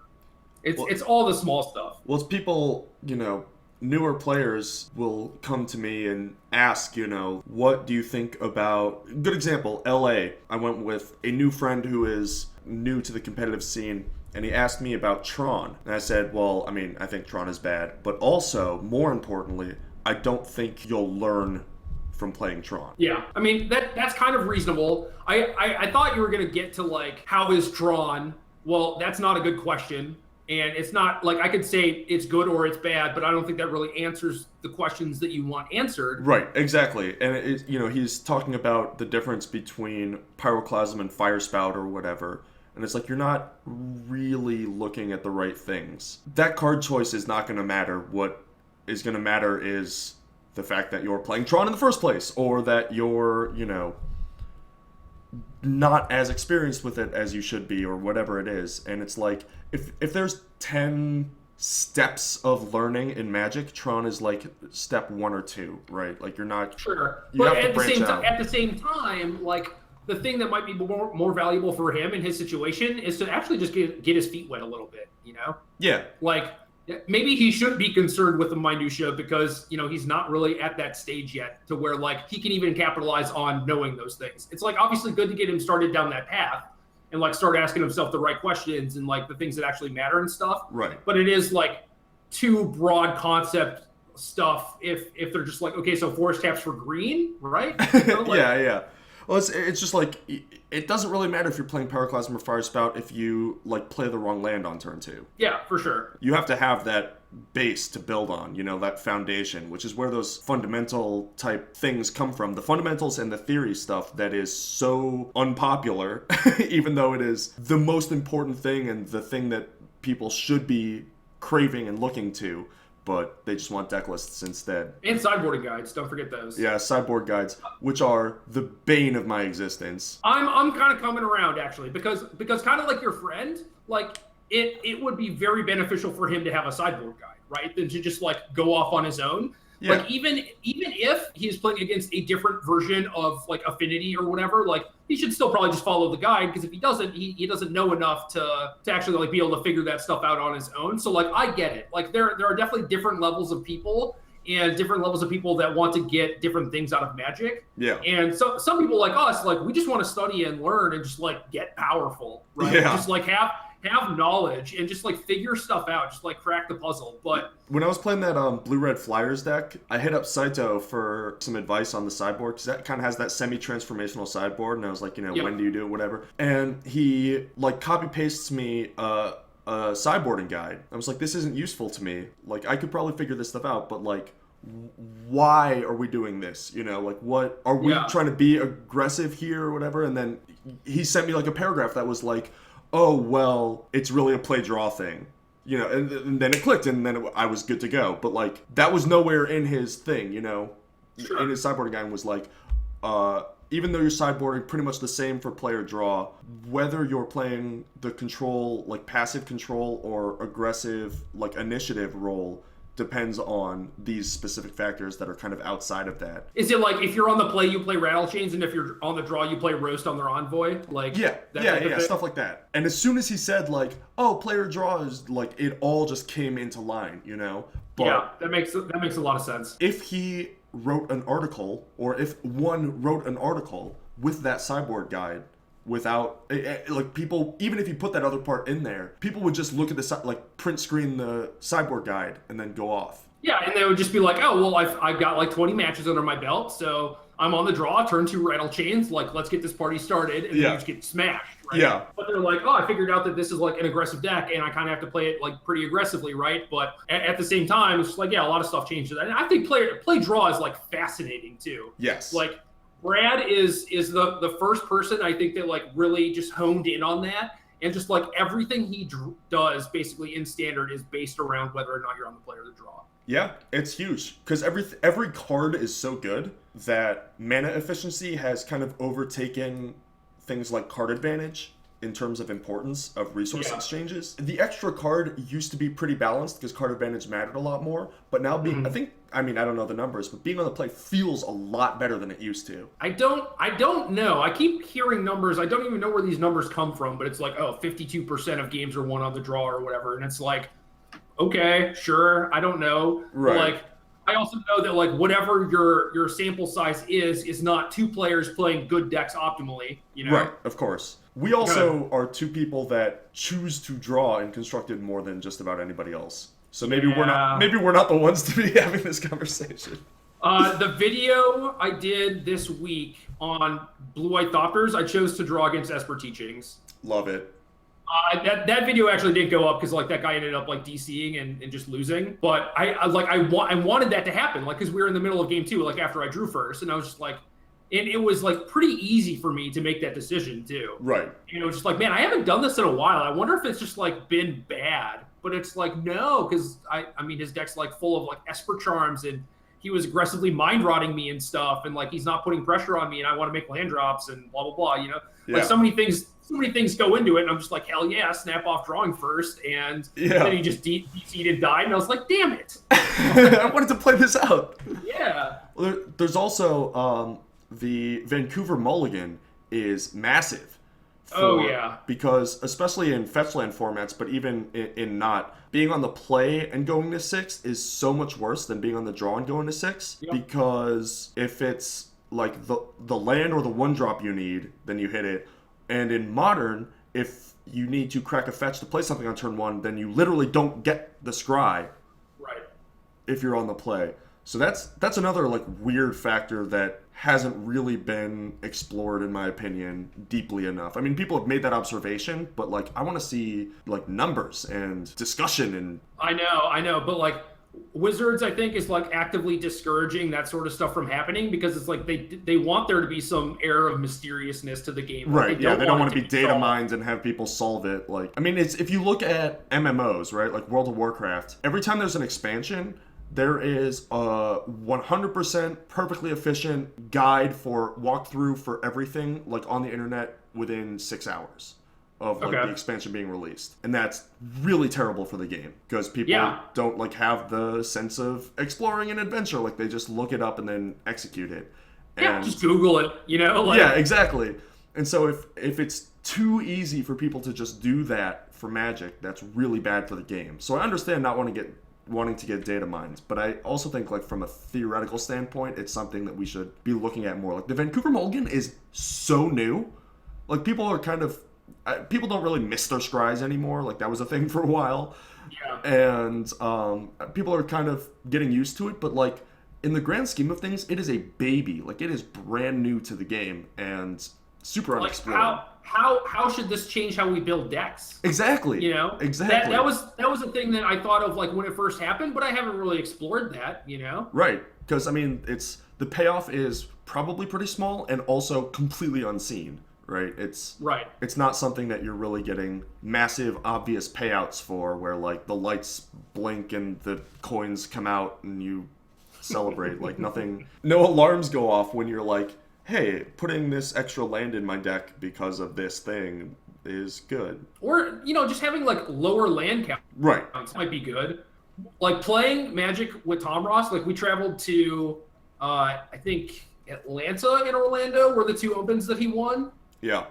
It's all the small stuff. Well, it's people, you know, newer players will come to me and ask, you know, what do you think about, good example, LA. I went with a new friend who is new to the competitive scene, and he asked me about Tron. And I said, well, I mean, I think Tron is bad, but also, more importantly, I don't think you'll learn from playing Tron. Yeah, I mean, that's kind of reasonable. I thought you were going to get to, like, how is Tron? Well, that's not a good question. And it's not, like, I could say it's good or it's bad, but I don't think that really answers the questions that you want answered. Right, exactly. And, you know, he's talking about the difference between Pyroclasm and Fire Spout or whatever. And it's like, you're not really looking at the right things. That card choice is not going to matter. What is going to matter is the fact that you're playing Tron in the first place, or that you're, you know, not as experienced with it as you should be, or whatever it is. And it's like, if there's 10 steps of learning in Magic, Tron is like step 1 or 2, right? Like, you're not sure, you but have to branch out. At the same time, like, the thing that might be more valuable for him in his situation is to actually just get his feet wet a little bit, you know? Yeah. Like, maybe he shouldn't be concerned with the minutia because, you know, he's not really at that stage yet to where, like, he can even capitalize on knowing those things. It's, like, obviously good to get him started down that path and, like, start asking himself the right questions and, like, the things that actually matter and stuff. Right. But it is, like, too broad concept stuff if they're just like, okay, so force taps for green, right? You know, like, yeah. Well, it's just like, it doesn't really matter if you're playing Pyroclasm or Fire Spout if you, like, play the wrong land on turn 2. Yeah, for sure. You have to have that base to build on, you know, that foundation, which is where those fundamental type things come from. The fundamentals and the theory stuff that is so unpopular, even though it is the most important thing and the thing that people should be craving and looking to. But they just want deck lists instead. And sideboarding guides, don't forget those. Yeah, sideboard guides, which are the bane of my existence. I'm kind of coming around, actually, because kind of like your friend, like, it would be very beneficial for him to have a sideboard guide, right? Than to just, like, go off on his own. Yeah. Like, even if he's playing against a different version of, like, Affinity or whatever, like, he should still probably just follow the guide, because if he doesn't, he doesn't know enough to actually, like, be able to figure that stuff out on his own. So, like, I get it. Like, there are definitely different levels of people and different levels of people that want to get different things out of Magic. Yeah. And so some people like us, like, we just want to study and learn and just, like, get powerful, right? Yeah. Just, like, have knowledge and just, like, figure stuff out, just, like, crack the puzzle. But when I was playing that Blue-Red Flyers deck, I hit up Saito for some advice on the sideboard, because that kind of has that semi-transformational sideboard, and I was like, you know, when do you do it, whatever. And he, like, copy-pastes me a sideboarding guide. I was like, this isn't useful to me. Like, I could probably figure this stuff out, but, like, why are we doing this? You know, like, what are we trying to be aggressive here or whatever? And then he sent me, like, a paragraph that was like, oh, well, it's really a play-draw thing. you know, and then it clicked, and then I was good to go. But like that was nowhere in his thing, you know. Sure. In his sideboarding guide was like, even though you're sideboarding pretty much the same for player draw, whether you're playing the control, like passive control or aggressive, like initiative role, depends on these specific factors that are kind of outside of that. Is it like if you're on the play, you play Rattle Chains, and if you're on the draw, you play Roast on their Envoy? Like yeah, stuff like that. And as soon as he said like, oh, player draw is like, it all just came into line, you know? But yeah, that makes a lot of sense. If he wrote an article, or if one wrote an article with that sideboard guide, without like people, even if you put that other part in there, people would just look at the like print screen the sideboard guide and then go off. Yeah, and they would just be like, oh well, I've got like 20 matches under my belt, so I'm on the draw, turn 2 Rattle Chains, like let's get this party started, and then you just get smashed, right? Yeah. But they're like, oh, I figured out that this is like an aggressive deck, and I kind of have to play it like pretty aggressively, right? But at the same time, it's just like, yeah, a lot of stuff changes. And I think play draw is like fascinating too. Yes. Like Brad is the first person I think that like really just honed in on that, and just like everything he does basically in standard is based around whether or not you're on the play or the draw. Yeah, it's huge because every card is so good that mana efficiency has kind of overtaken things like card advantage in terms of importance of resource exchanges. The extra card used to be pretty balanced because card advantage mattered a lot more, but now being, I don't know the numbers, but being on the play feels a lot better than it used to. I don't know. I keep hearing numbers. I don't even know where these numbers come from, but it's like, oh, 52% of games are won on the draw or whatever. And it's like, okay, sure. I don't know. Right. But like, I also know that like whatever your sample size is not 2 players playing good decks optimally, you know? Right, of course. We also are 2 people that choose to draw in Constructed more than just about anybody else. So maybe we're not the ones to be having this conversation. The video I did this week on Blue-White Thopters, I chose to draw against Esper Teachings. Love it. That video actually didn't go up because like that guy ended up like DCing and just losing. But I wanted that to happen, like because we were in the middle of game 2, like after I drew first, and I was just like, and it was like pretty easy for me to make that decision too. Right. You know, just like, man, I haven't done this in a while. I wonder if it's just like been bad. But it's like no, because I mean his deck's like full of like Esper Charms, and he was aggressively mind rotting me and stuff, and like he's not putting pressure on me, and I want to make land drops and blah blah blah. You know, like so many things go into it, and I'm just like, hell yeah, snap off drawing first, and then he just DC'd and died, and I was like, damn it. I wanted to play this out. Yeah. Well, there's also the Vancouver Mulligan is massive. Because especially in fetchland formats, but even in not, being on the play and going to 6 is so much worse than being on the draw and going to 6. Yep. Because if it's like the land or the 1-drop you need, then you hit it. And in Modern, if you need to crack a fetch to play something on turn 1, then you literally don't get the scry. Right. If you're on the play. So that's another like weird factor that hasn't really been explored, in my opinion, deeply enough. I mean, people have made that observation, but like I want to see like numbers and discussion and. I know, but like Wizards, I think, is like actively discouraging that sort of stuff from happening because it's like they want there to be some air of mysteriousness to the game. Right. They don't want to be data mined and have people solve it. Like, I mean, it's if you look at MMOs, right, like World of Warcraft, every time there's an expansion, there is a 100% perfectly efficient guide for walkthrough for everything, like on the internet within 6 hours of like the expansion being released. And that's really terrible for the game because people don't like have the sense of exploring an adventure. Like they just look it up and then execute it. And, just Google it, you know? Like... Yeah, exactly. And so if it's too easy for people to just do that for Magic, that's really bad for the game. So I understand not wanting to get data mined, but I also think like from a theoretical standpoint, it's something that we should be looking at more. Like the Vancouver Mulligan is so new. Like people don't really miss their scries anymore. Like that was a thing for a while. Yeah. And people are kind of getting used to it, but like in the grand scheme of things, it is a baby. Like it is brand new to the game and super unexplored. How should this change how we build decks? Exactly. You know? Exactly. That was a thing that I thought of like when it first happened, but I haven't really explored that, you know? Right. Because I mean the payoff is probably pretty small and also completely unseen, right? It's Right. It's not something that you're really getting massive, obvious payouts for, where like the lights blink and the coins come out and you celebrate. Like nothing, no alarms go off when you're like, hey, putting this extra land in my deck because of this thing is good. Or, just having like lower land counts Right. might be good. Like playing Magic with Tom Ross, like we traveled to, I think, Atlanta and Orlando were the two opens that he won. Yeah.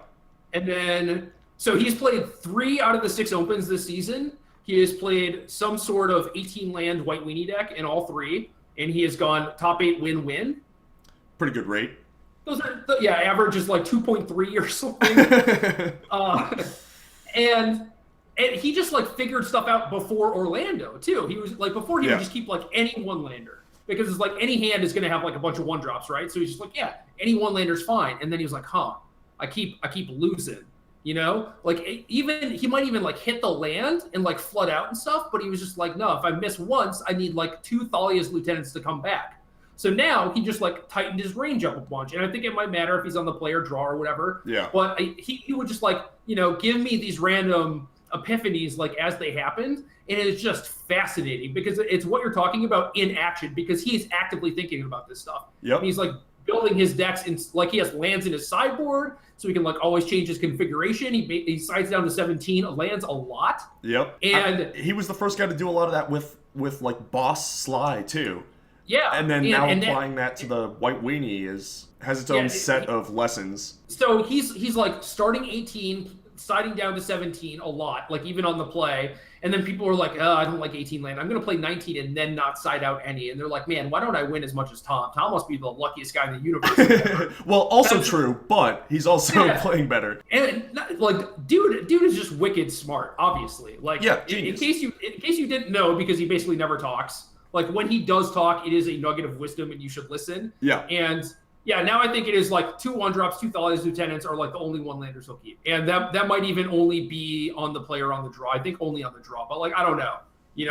And then, so he's played 3 out of the 6 opens this season. He has played some sort of 18 land white weenie deck in all 3, and he has gone top 8 win-win. Pretty good rate. Those are, average is like 2.3 or something. And he just like figured stuff out before Orlando too. He was like, before he would just keep like any one lander, because it's like any hand is going to have like a bunch of 1-drops, right? So he's just like, yeah, any one lander's fine. And then he was like, I keep losing, like even he might even like hit the land and like flood out and stuff, but he was just like, no, if I miss once, I need like 2 Thalia's lieutenants to come back. So now he just like tightened his range up a bunch, and I think it might matter if he's on the play or draw or whatever. Yeah. But he would just like give me these random epiphanies like as they happened, and it's just fascinating because it's what you're talking about in action, because he's actively thinking about this stuff. Yep. And he's like building his decks in, like he has lands in his sideboard, so he can like always change his configuration. He sides down to 17 lands a lot. Yep. And he was the first guy to do a lot of that with like Boss Sly too. Yeah. And then now applying that to the white weenie has its own set of lessons. So he's like starting 18, siding down to 17 a lot, like even on the play. And then people are like, oh, I don't like 18 land. I'm going to play 19 and then not side out any. And they're like, man, why don't I win as much as Tom? Tom must be the luckiest guy in the universe. Well, also true, but he's also playing better. And like, dude is just wicked smart, obviously. Like, in case you didn't know, because he basically never talks. Like when he does talk, it is a nugget of wisdom, and you should listen. Yeah. And now I think it is like 2 1-drops, 2 Thalia's lieutenants are like the only 1-landers he'll keep, and that might even only be on the play or on the draw. I think only on the draw, but like I don't know.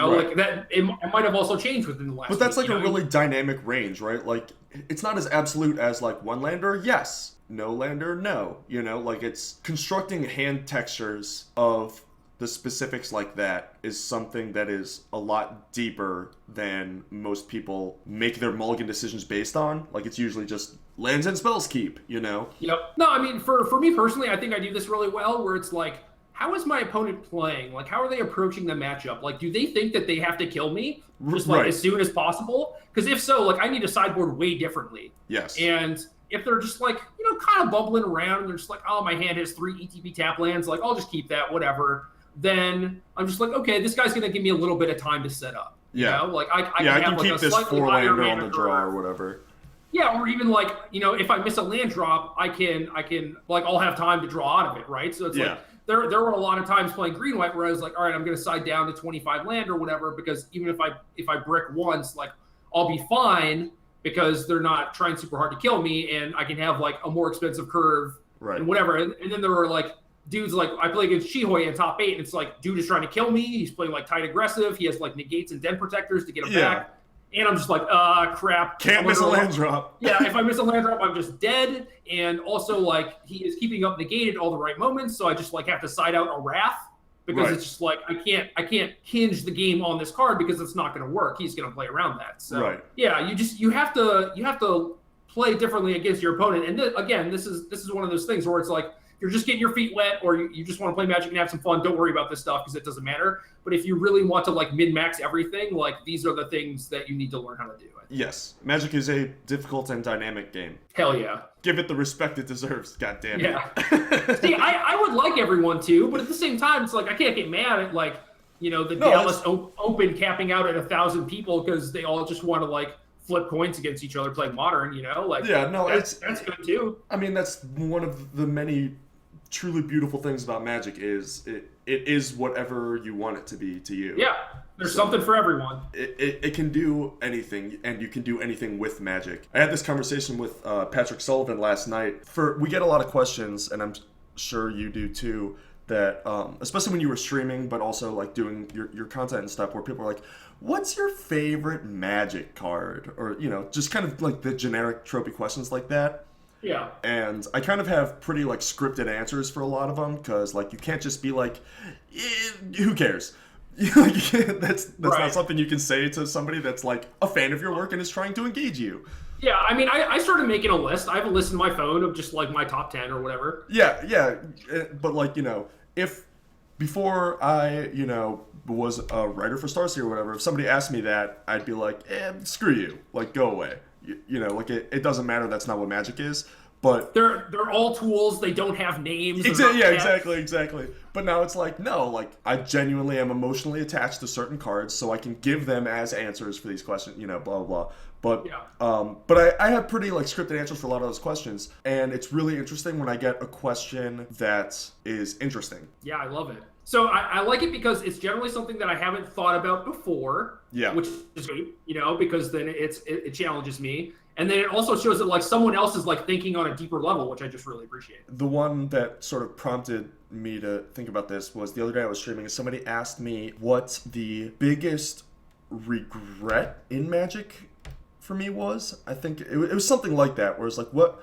Like that it might have also changed within the last. But that's week, like a really dynamic range, right? Like it's not as absolute as like 1-lander, yes, no lander, no. Like it's constructing hand textures of the specifics like that is something that is a lot deeper than most people make their mulligan decisions based on. Like it's usually just lands and spells keep, Yep. No, I mean, for me personally, I think I do this really well, where it's like, how is my opponent playing? Like, how are they approaching the matchup? Like, do they think that they have to kill me just like as soon as possible? Because if so, like I need to sideboard way differently. Yes. And if they're just like, kind of bubbling around, and they're just like, oh, my hand has 3 ETB tap lands, like I'll just keep that, whatever. Then I'm just like, okay, this guy's gonna give me a little bit of time to set up. Like I can have keep like this a slightly higher lander on the mana draw curve. or whatever. Yeah, or even like, if I miss a land drop, I can like I'll have time to draw out of it, right? So it's like there were a lot of times playing green white where I was like, all right, I'm gonna side down to 25 land or whatever, because even if I brick once, like I'll be fine because they're not trying super hard to kill me, and I can have like a more expensive curve and whatever. And then there were like dudes like I play against Chihoy in top 8, and it's like dude is trying to kill me. He's playing like tight aggressive. He has like negates and den protectors to get him back. And I'm just like, crap. Can't miss a land drop. Yeah, if I miss a land drop, I'm just dead. And also, like, he is keeping up negate at all the right moments, so I just like have to side out a Wrath, because it's just like I can't hinge the game on this card because it's not going to work. He's going to play around that. So yeah, you have to play differently against your opponent. And again, this is one of those things where it's like, you're just getting your feet wet, or you just want to play Magic and have some fun, don't worry about this stuff because it doesn't matter. But if you really want to like min-max everything, like these are the things that you need to learn how to do. Yes. Magic is a difficult and dynamic game. Hell yeah. Give it the respect it deserves, God damn it. Yeah. See, I would like everyone to, but at the same time, it's like I can't get mad at like, Dallas Open capping out at 1,000 people because they all just want to like flip coins against each other playing Modern, like that's good too. I mean, that's one of the many truly beautiful things about Magic is it is whatever you want it to be to you. Yeah, there's something for everyone. It can do anything, and you can do anything with Magic. I had this conversation with Patrick Sullivan last night. We get a lot of questions, and I'm sure you do too, that especially when you were streaming, but also like doing your content and stuff, where people are like, what's your favorite Magic card? Or, just kind of like the generic tropey questions like that. Yeah. And I kind of have pretty like scripted answers for a lot of them because like you can't just be like, who cares? That's not something you can say to somebody that's like a fan of your work and is trying to engage you. Yeah, I mean, I started making a list. I have a list in my phone of just like my top 10 or whatever. Yeah, but like if before I was a writer for Starseed or whatever, if somebody asked me that, I'd be like, screw you, like go away. Like it doesn't matter. That's not what Magic is. But they're all tools. They don't have names. Exactly. But now it's like, no, like I genuinely am emotionally attached to certain cards, so I can give them as answers for these questions. Blah blah blah. But I have pretty like scripted answers for a lot of those questions, and it's really interesting when I get a question that is interesting. Yeah, I love it. So I like it because it's generally something that I haven't thought about before. Yeah. Which is great, because then it challenges me. And then it also shows that like someone else is like thinking on a deeper level, which I just really appreciate. The one that sort of prompted me to think about this was the other day I was streaming and somebody asked me what the biggest regret in Magic for me was. I think it was something like that, where it's like, what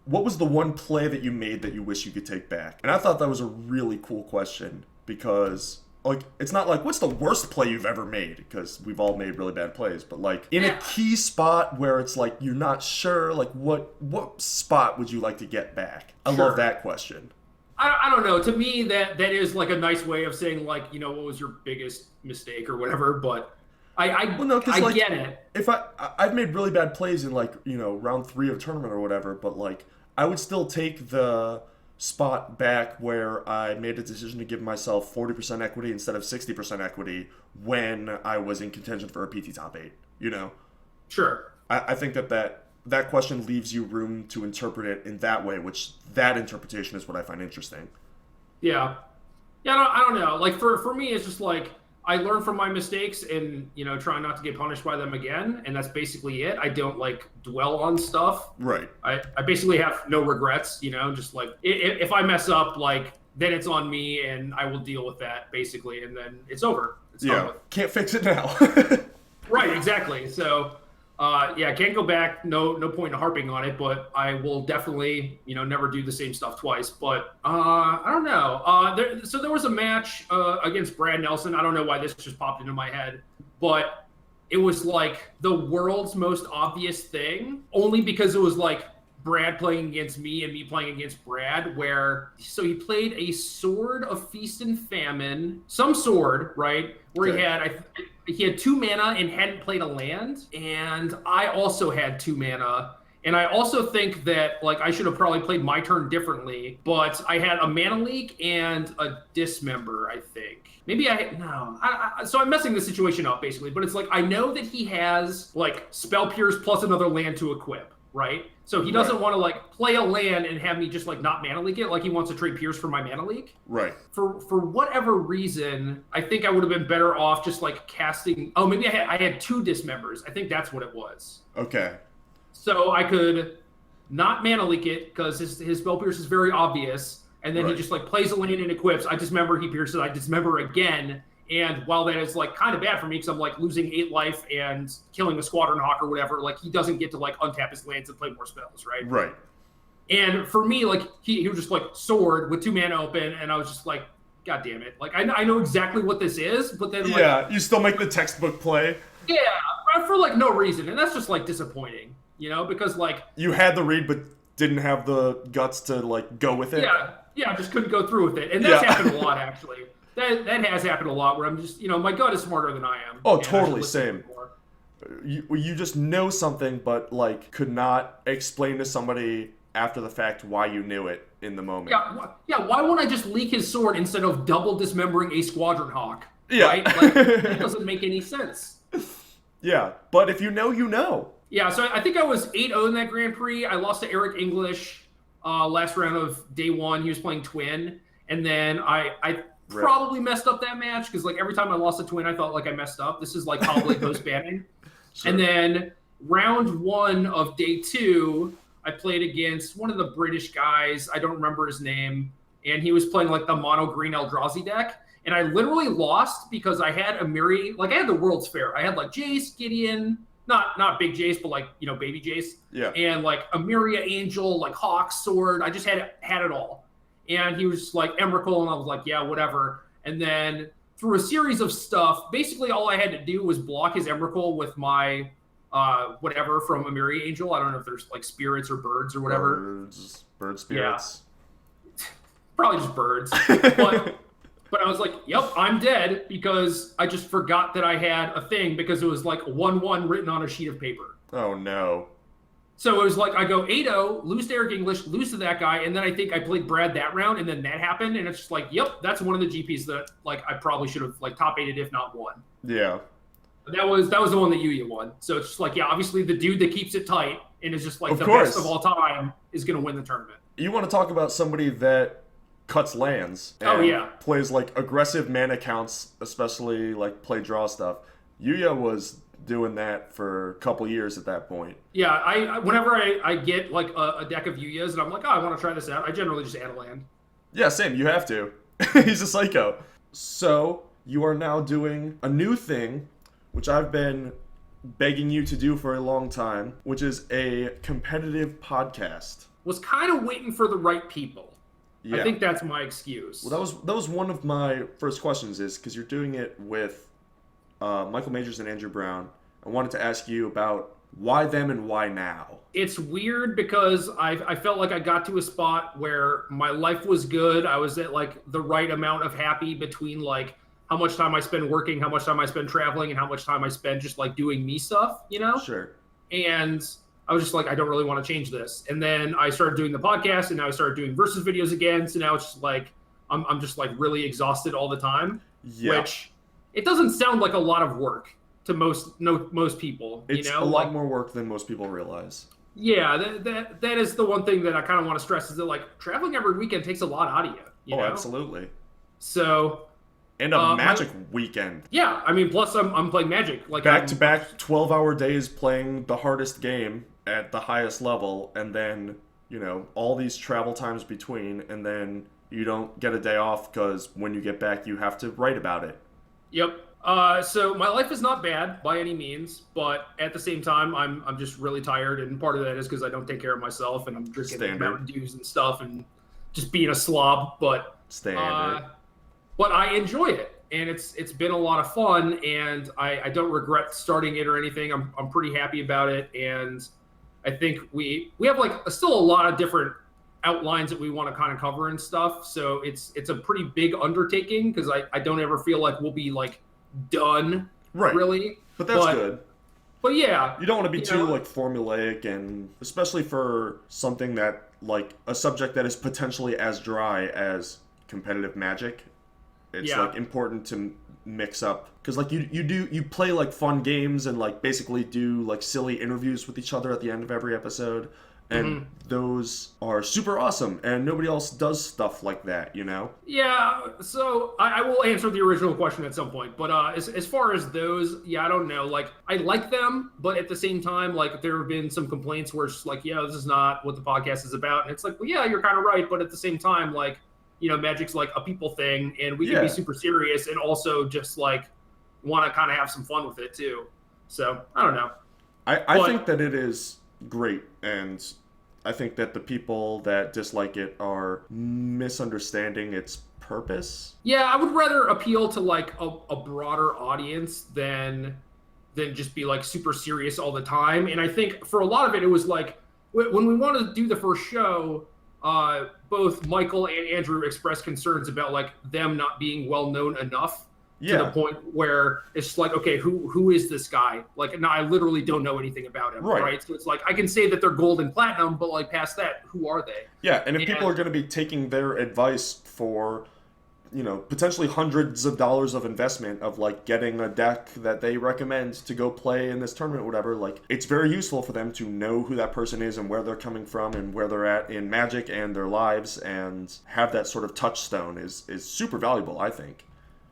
was the one play that you made that you wish you could take back? And I thought that was a really cool question because like it's not like what's the worst play you've ever made, because we've all made really bad plays, but like in a key spot where it's like you're not sure, like what spot would you like to get back? I love that question. I don't know. To me, that is like a nice way of saying like, what was your biggest mistake or whatever. But I get it. If I've made really bad plays in like round 3 of tournament or whatever, but like I would still take the spot back where I made a decision to give myself 40% equity instead of 60% equity when I was in contention for a PT top 8. Sure. I think that question leaves you room to interpret it in that way, which that interpretation is what I find interesting. Yeah. I don't know. Like for me, it's just like I learn from my mistakes and try not to get punished by them again, and that's basically it. I don't like dwell on stuff. Right. I basically have no regrets. Just like if I mess up, like then it's on me, and I will deal with that basically, and then it's over. It's yeah. Can't fix it now. Right. Exactly. So. Can't go back. No point in harping on it, but I will definitely, never do the same stuff twice. But I don't know. There was a match against Brad Nelson. I don't know why this just popped into my head, but it was like the world's most obvious thing, only because it was like Brad playing against me and me playing against Brad, so he played a Sword of Feast and Famine, some sword, right? Where he had 2 mana and hadn't played a land, and I also had 2 mana. And I also think that like I should have probably played my turn differently, but I had a mana leak and a dismember, I think. Maybe so I'm messing the situation up basically, but it's like I know that he has like Spell Pierce plus another land to equip, right? So he doesn't want to like play a land and have me just like not mana leak it, like he wants to trade Pierce for my mana leak. Right. For whatever reason, I think I would have been better off just like casting. Oh, maybe I had 2 dismembers. I think that's what it was. Okay. So I could not mana leak it because his Spell Pierce is very obvious, and then he just like plays a land and equips. I dismember, he pierces, I dismember again. And while that is like kind of bad for me because I'm like losing 8 life and killing a Squadron Hawk or whatever, like he doesn't get to like untap his lands and play more spells, right? Right. And for me, like he was just like sword with 2 mana open, and I was just like, God damn it! Like I know exactly what this is, but then like, you still make the textbook play. Yeah, for like no reason, and that's just like disappointing, because like you had the read but didn't have the guts to like go with it. Yeah, I just couldn't go through with it, and that's happened a lot actually. That has happened a lot where I'm just, my gut is smarter than I am. Oh, totally, same. You just know something, but, like, could not explain to somebody after the fact why you knew it in the moment. Yeah, why won't I just leak his sword instead of double dismembering a Squadron Hawk? Yeah. Right? Like, that doesn't make any sense. Yeah, but if you know, you know. Yeah, so I think I was 8-0 in that Grand Prix. I lost to Eric English last round of day 1. He was playing Twin. And then I probably messed up that match because like every time I lost a Twin, I felt like I messed up. This is like probably post-banning. Sure. And then round 1 of day 2, I played against one of the British guys. I don't remember his name. And he was playing like the mono green Eldrazi deck. And I literally lost because I had I had the World's Fair. I had like Jace, Gideon, not big Jace, but like, baby Jace. Yeah. And like a Myria Angel, like Hawk Sword. I just had it all. And he was like Emrakul, and I was like, yeah, whatever. And then through a series of stuff, basically all I had to do was block his Emrakul with my whatever from a Myria Angel. I don't know if there's like spirits or birds or whatever. Bird spirits. Yeah. Probably just birds. But I was like, yep, I'm dead, because I just forgot that I had a thing, because it was like 1/1 written on a sheet of paper. Oh, no. So it was like, I go 8-0, lose to Eric English, lose to that guy, and then I think I played Brad that round, and then that happened, and it's just like, yep, that's one of the GPs that like I probably should have like top 8'd if not won. Yeah. That was the one that Yuya won. So it's just like, yeah, obviously the dude that keeps it tight and is just like best of all time is going to win the tournament. You want to talk about somebody that cuts lands and plays like aggressive mana counts, especially like play draw stuff. Yuya was doing that for a couple years at that point. Yeah, I whenever I get like a deck of Yuyas and I'm like, oh, I want to try this out, I generally just add a land. Yeah, same. You have to. He's a psycho. So you are now doing a new thing, which I've been begging you to do for a long time, which is a competitive podcast. Was kind of waiting for the right people. Yeah. I think that's my excuse. Well, that was one of my first questions, is because you're doing it with Michael Majors and Andrew Brown. I wanted to ask you about why them and why now. It's weird because I felt like I got to a spot where my life was good. I was at like the right amount of happy between like how much time I spend working, how much time I spend traveling, and how much time I spend just like doing me stuff, Sure. And I was just like, I don't really want to change this. And then I started doing the podcast, and now I started doing versus videos again. So now it's just like, I'm just like really exhausted all the time, which it doesn't sound like a lot of work to most people. It's a lot more work than most people realize. Yeah, that is the one thing that I kind of want to stress, is that like traveling every weekend takes a lot out of you. You know? Absolutely. So. And a Magic weekend. Yeah, I mean, plus I'm playing Magic. Like back-to-back 12-hour days playing the hardest game at the highest level, and then, all these travel times between, and then you don't get a day off because when you get back, you have to write about it. Yep. So my life is not bad by any means, but at the same time, I'm just really tired, and part of that is because I don't take care of myself, and I'm drinking Mountain Dews and stuff, and just being a slob. But but I enjoy it, and it's been a lot of fun, and I don't regret starting it or anything. I'm pretty happy about it, and I think we have like still a lot of different outlines that we want to kind of cover and stuff. So it's a pretty big undertaking, because I don't ever feel like we'll be like done, really. But that's good. But yeah, you don't want to be too like formulaic, and especially for something that like a subject that is potentially as dry as competitive Magic. It's like important to mix up, because like you play like fun games and like basically do like silly interviews with each other at the end of every episode, and those are super awesome, and nobody else does stuff like that, Yeah, so I will answer the original question at some point, but as far as those, I don't know, like I like them, but at the same time, like there have been some complaints where it's like, this is not what the podcast is about, and it's like, well, yeah, you're kind of right, but at the same time, like, Magic's like a people thing, and we can be super serious and also just like want to kind of have some fun with it too. So I don't know. I think that it is great, and I think that the people that dislike it are misunderstanding its purpose. Yeah, I would rather appeal to like a broader audience than just be like super serious all the time. And I think for a lot of it was like when we wanted to do the first show, both Michael and Andrew expressed concerns about like them not being well known enough to the point where it's like, okay, who is this guy? Like, no, I literally don't know anything about him, right? So it's like I can say that they're gold and platinum, but like past that, who are they? Yeah, and if people are going to be taking their advice for, potentially hundreds of dollars of investment of like getting a deck that they recommend to go play in this tournament, whatever, like it's very useful for them to know who that person is and where they're coming from and where they're at in Magic and their lives, and have that sort of touchstone is super valuable, I think.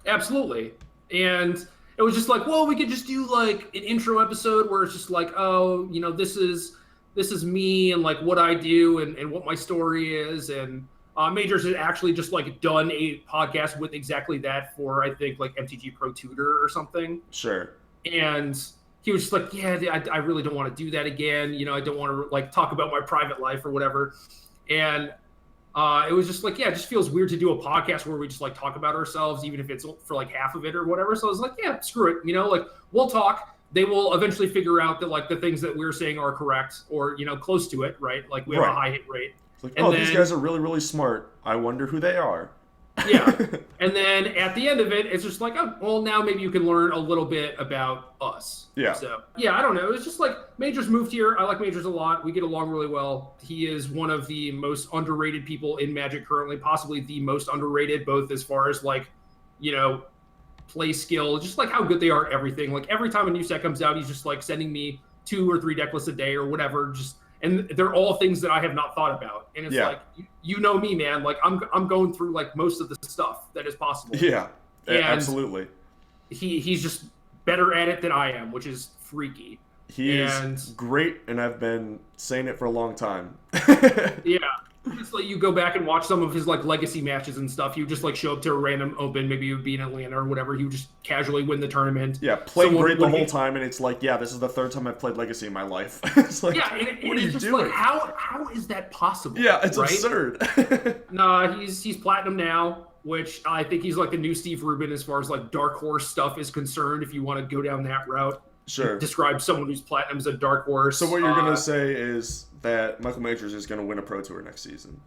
Absolutely. And it was just like, well, we could just do like an intro episode where it's just like, oh, this is me and like what I do and what my story is. And Majors had actually just like done a podcast with exactly that for, I think, like MTG Pro Tutor or something. Sure. And he was just like, yeah, I really don't want to do that again. You know, I don't want to like talk about my private life or whatever. And it was just like, yeah, it just feels weird to do a podcast where we just like talk about ourselves, even if it's for like half of it or whatever. So I was like, yeah, screw it. You know, like we'll talk. They will eventually figure out that like the things that we're saying are correct or, you know, close to it, right? Like we have a high hit rate. It's like, and these guys are really, really smart. I wonder who they are. Yeah. And then at the end of it, it's just like, oh, well, now maybe you can learn a little bit about us. Yeah. So, yeah, I don't know. It's just like Majors moved here. I like Majors a lot. We get along really well. He is one of the most underrated people in Magic currently, possibly the most underrated, both as far as like, you know, play skill, just like how good they are at everything. Like every time a new set comes out, he's just like sending me 2 or 3 deck lists a day or whatever. And they're all things that I have not thought about. And it's like, you know me, man. Like I'm going through like most of the stuff that is possible. Yeah, and absolutely. He's just better at it than I am, which is freaky. He is great, and I've been saying it for a long time. Yeah. Just like you go back and watch some of his like legacy matches and stuff. He would just like show up to a random open, maybe he would be in Atlanta or whatever. He would just casually win the tournament. Yeah, playing great the whole time, and it's like, yeah, this is the 3rd time I've played Legacy in my life. It's like, yeah, what are you doing? Like, how is that possible? Yeah, it's absurd. Nah, he's platinum now, which I think he's like the new Steve Rubin as far as like dark horse stuff is concerned. If you want to go down that route, sure. Describe someone who's platinum as a dark horse. So what you're gonna say is that Michael Majors is going to win a Pro Tour next season?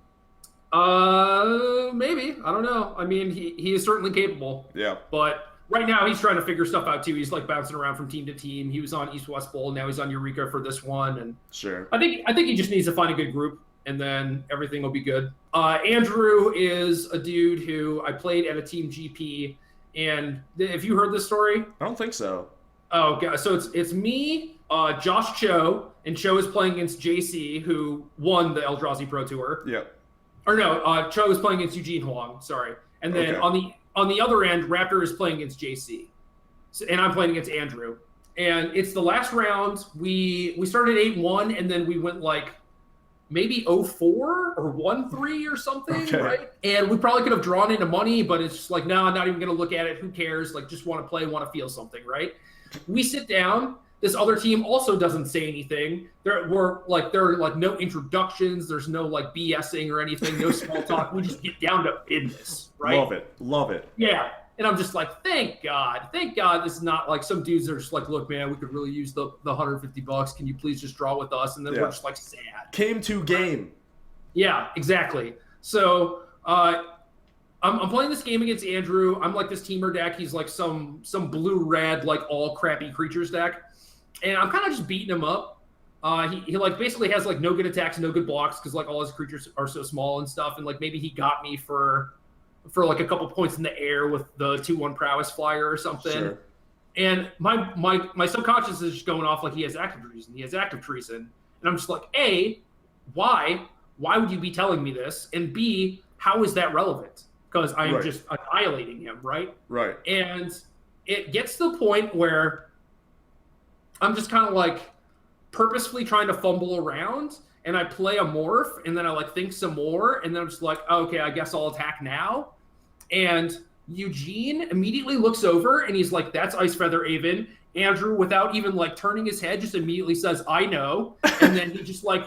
Maybe. I don't know. I mean, he is certainly capable. Yeah. But right now he's trying to figure stuff out too. He's like bouncing around from team to team. He was on East West Bowl. Now he's on Eureka for this one. And sure. I think he just needs to find a good group, and then everything will be good. Andrew is a dude who I played at a team GP. And have you heard this story? I don't think so. Oh, okay. So it's me, Josh Cho, and Cho is playing against JC, who won the Eldrazi Pro Tour. Yeah. Or no, Cho is playing against Eugene Huang. Sorry. And then on the other end, Raptor is playing against JC, and I'm playing against Andrew. And it's the last round. We started 8-1, and then we went like maybe 0-4 or 1-3 or something, right? And we probably could have drawn into money, but it's just like, no, I'm not even going to look at it. Who cares? Like, just want to play, want to feel something, right? We sit down. This other team also doesn't say anything. There are like no introductions. There's no like BSing or anything. No small talk. We just get down to business, right? Love it. Yeah. And I'm just like, thank God this is not like some dudes that are just like, look, man, we could really use the $150. Can you please just draw with us? And then we're just like sad. Came to game. Yeah, exactly. So I'm playing this game against Andrew. I'm like this teamer deck. He's like some blue-red, like all crappy creatures deck. And I'm kind of just beating him up. He like basically has like no good attacks, no good blocks because like all his creatures are so small and stuff. And like maybe he got me for like a couple points in the air with the 2/1 prowess flyer or something. Sure. And my subconscious is just going off like he has active treason. And I'm just like, A, why would you be telling me this? And B, how is that relevant? Because I am just annihilating him, right? Right. And it gets to the point where I'm just kind of like purposefully trying to fumble around, and I play a morph, and then I like think some more, and then I'm just like, okay, I guess I'll attack now. And Eugene immediately looks over, and he's like, that's Ice Feather Aven. Andrew, without even like turning his head, just immediately says, I know. And then he just like,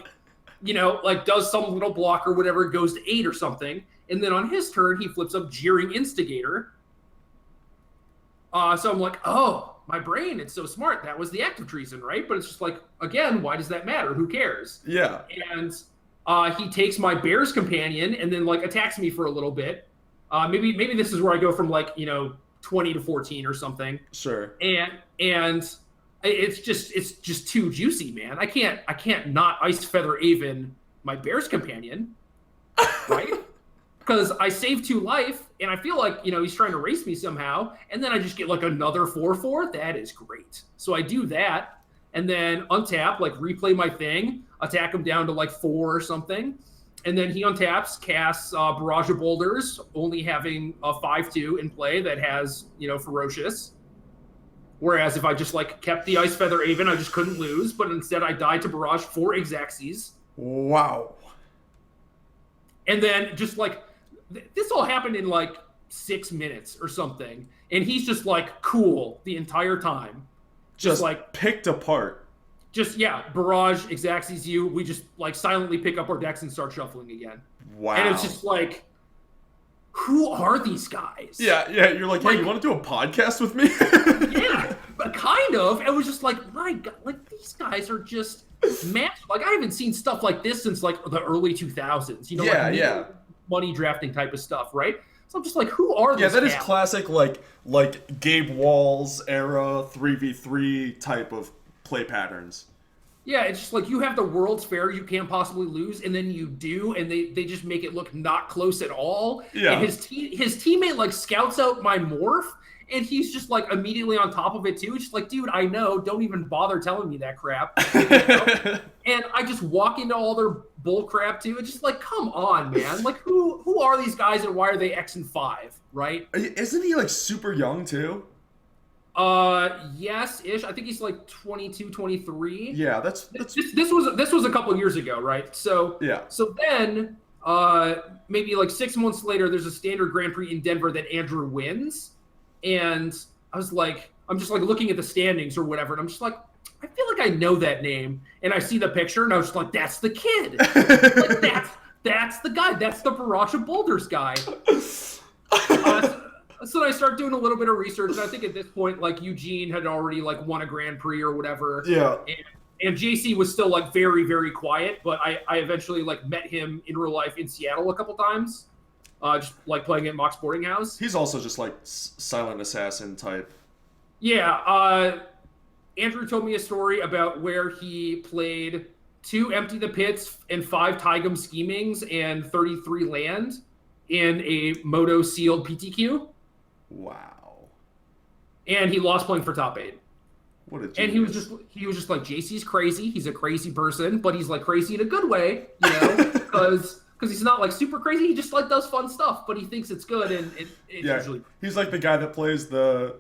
you know, like does some little block or whatever, goes to 8 or something. And then on his turn, he flips up Jeering Instigator. So I'm like, oh, my brain, it's so smart. That was the active treason, right? But it's just like, again, why does that matter? Who cares? Yeah. And he takes my Bear's Companion and then like attacks me for a little bit. Maybe this is where I go from like, you know, 20 to 14 or something. Sure. And it's just too juicy, man. I can't not Ice Feather Aven my Bear's Companion, right? Because I save 2 life, and I feel like, you know, he's trying to race me somehow, and then I just get like another 4/4. That is great. So I do that, and then untap, like replay my thing, attack him down to like 4 or something, and then he untaps, casts Barrage of Boulders, only having a 5/2 in play that has, you know, Ferocious. Whereas if I just like kept the Ice Feather Aven, I just couldn't lose, but instead I died to Barrage 4 Exaxes. Wow. And then just like, this all happened in like 6 minutes or something. And he's just like cool the entire time. just like picked apart. Just, yeah, Barrage exactsies you. We just, like, silently pick up our decks and start shuffling again. Wow. And it's just like, who are these guys? Yeah, you're like, hey, you want to do a podcast with me? Yeah, but kind of. It was just like, my God, like, these guys are just massive. Like, I haven't seen stuff like this since, like, the early 2000s. You know, like, money drafting type of stuff, right? So I'm just like, who are these guys? Yeah, that is classic, like Gabe Walls era 3v3 type of play patterns. Yeah, it's just like you have the World's Fair you can't possibly lose, and then you do, and they just make it look not close at all. Yeah. And his teammate like scouts out my morph, and he's just like immediately on top of it too. It's just like, dude, I know, don't even bother telling me that crap. You know? And I just walk into all their bull crap too. It's just like, come on, man. Like, who are these guys and why are they X and 5, right? Isn't he like super young too? Yes-ish. I think he's like 22, 23. Yeah, that's this was a couple years ago, right? So yeah. So then, maybe like 6 months later, there's a standard Grand Prix in Denver that Andrew wins, and I'm just like looking at the standings or whatever, and I'm just like, I feel like I know that name, and I see the picture, and I was just like, that's the kid. Like, that's the guy. That's the Barrage of Boulders guy. So I start doing a little bit of research, and I think at this point, like, Eugene had already like won a Grand Prix or whatever. Yeah. And JC was still like very, very quiet, but I eventually like met him in real life in Seattle a couple times, just like playing at Mock Sporting House. He's also just like silent assassin type. Yeah. Andrew told me a story about where he played 2 Empty the Pits and 5 Tigum Schemings and 33 land in a Moto sealed PTQ. Wow. And he lost playing for top 8. What a genius. And he was just like, JC's crazy. He's a crazy person, but he's like crazy in a good way, you know, because he's not like super crazy. He just like does fun stuff, but he thinks it's good, and it's usually. He's like the guy that plays the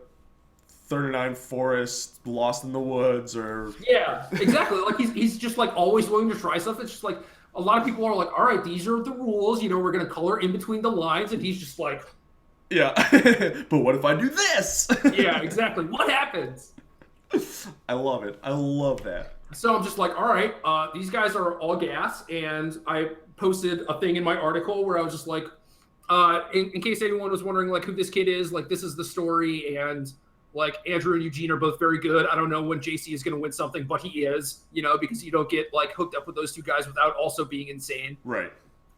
39 Forest, Lost in the Woods, or yeah, exactly. Like he's just like always willing to try stuff. It's just like a lot of people are like, all right, these are the rules. You know, we're gonna color in between the lines, and he's just like. Yeah, but what if I do this? Yeah, exactly. What happens? I love it. I love that. So I'm just like, all right, these guys are all gas, and I posted a thing in my article where I was just like, in case anyone was wondering like who this kid is, like this is the story, and like Andrew and Eugene are both very good. I don't know when JC is going to win something, but he is, you know, because you don't get like hooked up with those two guys without also being insane. Right.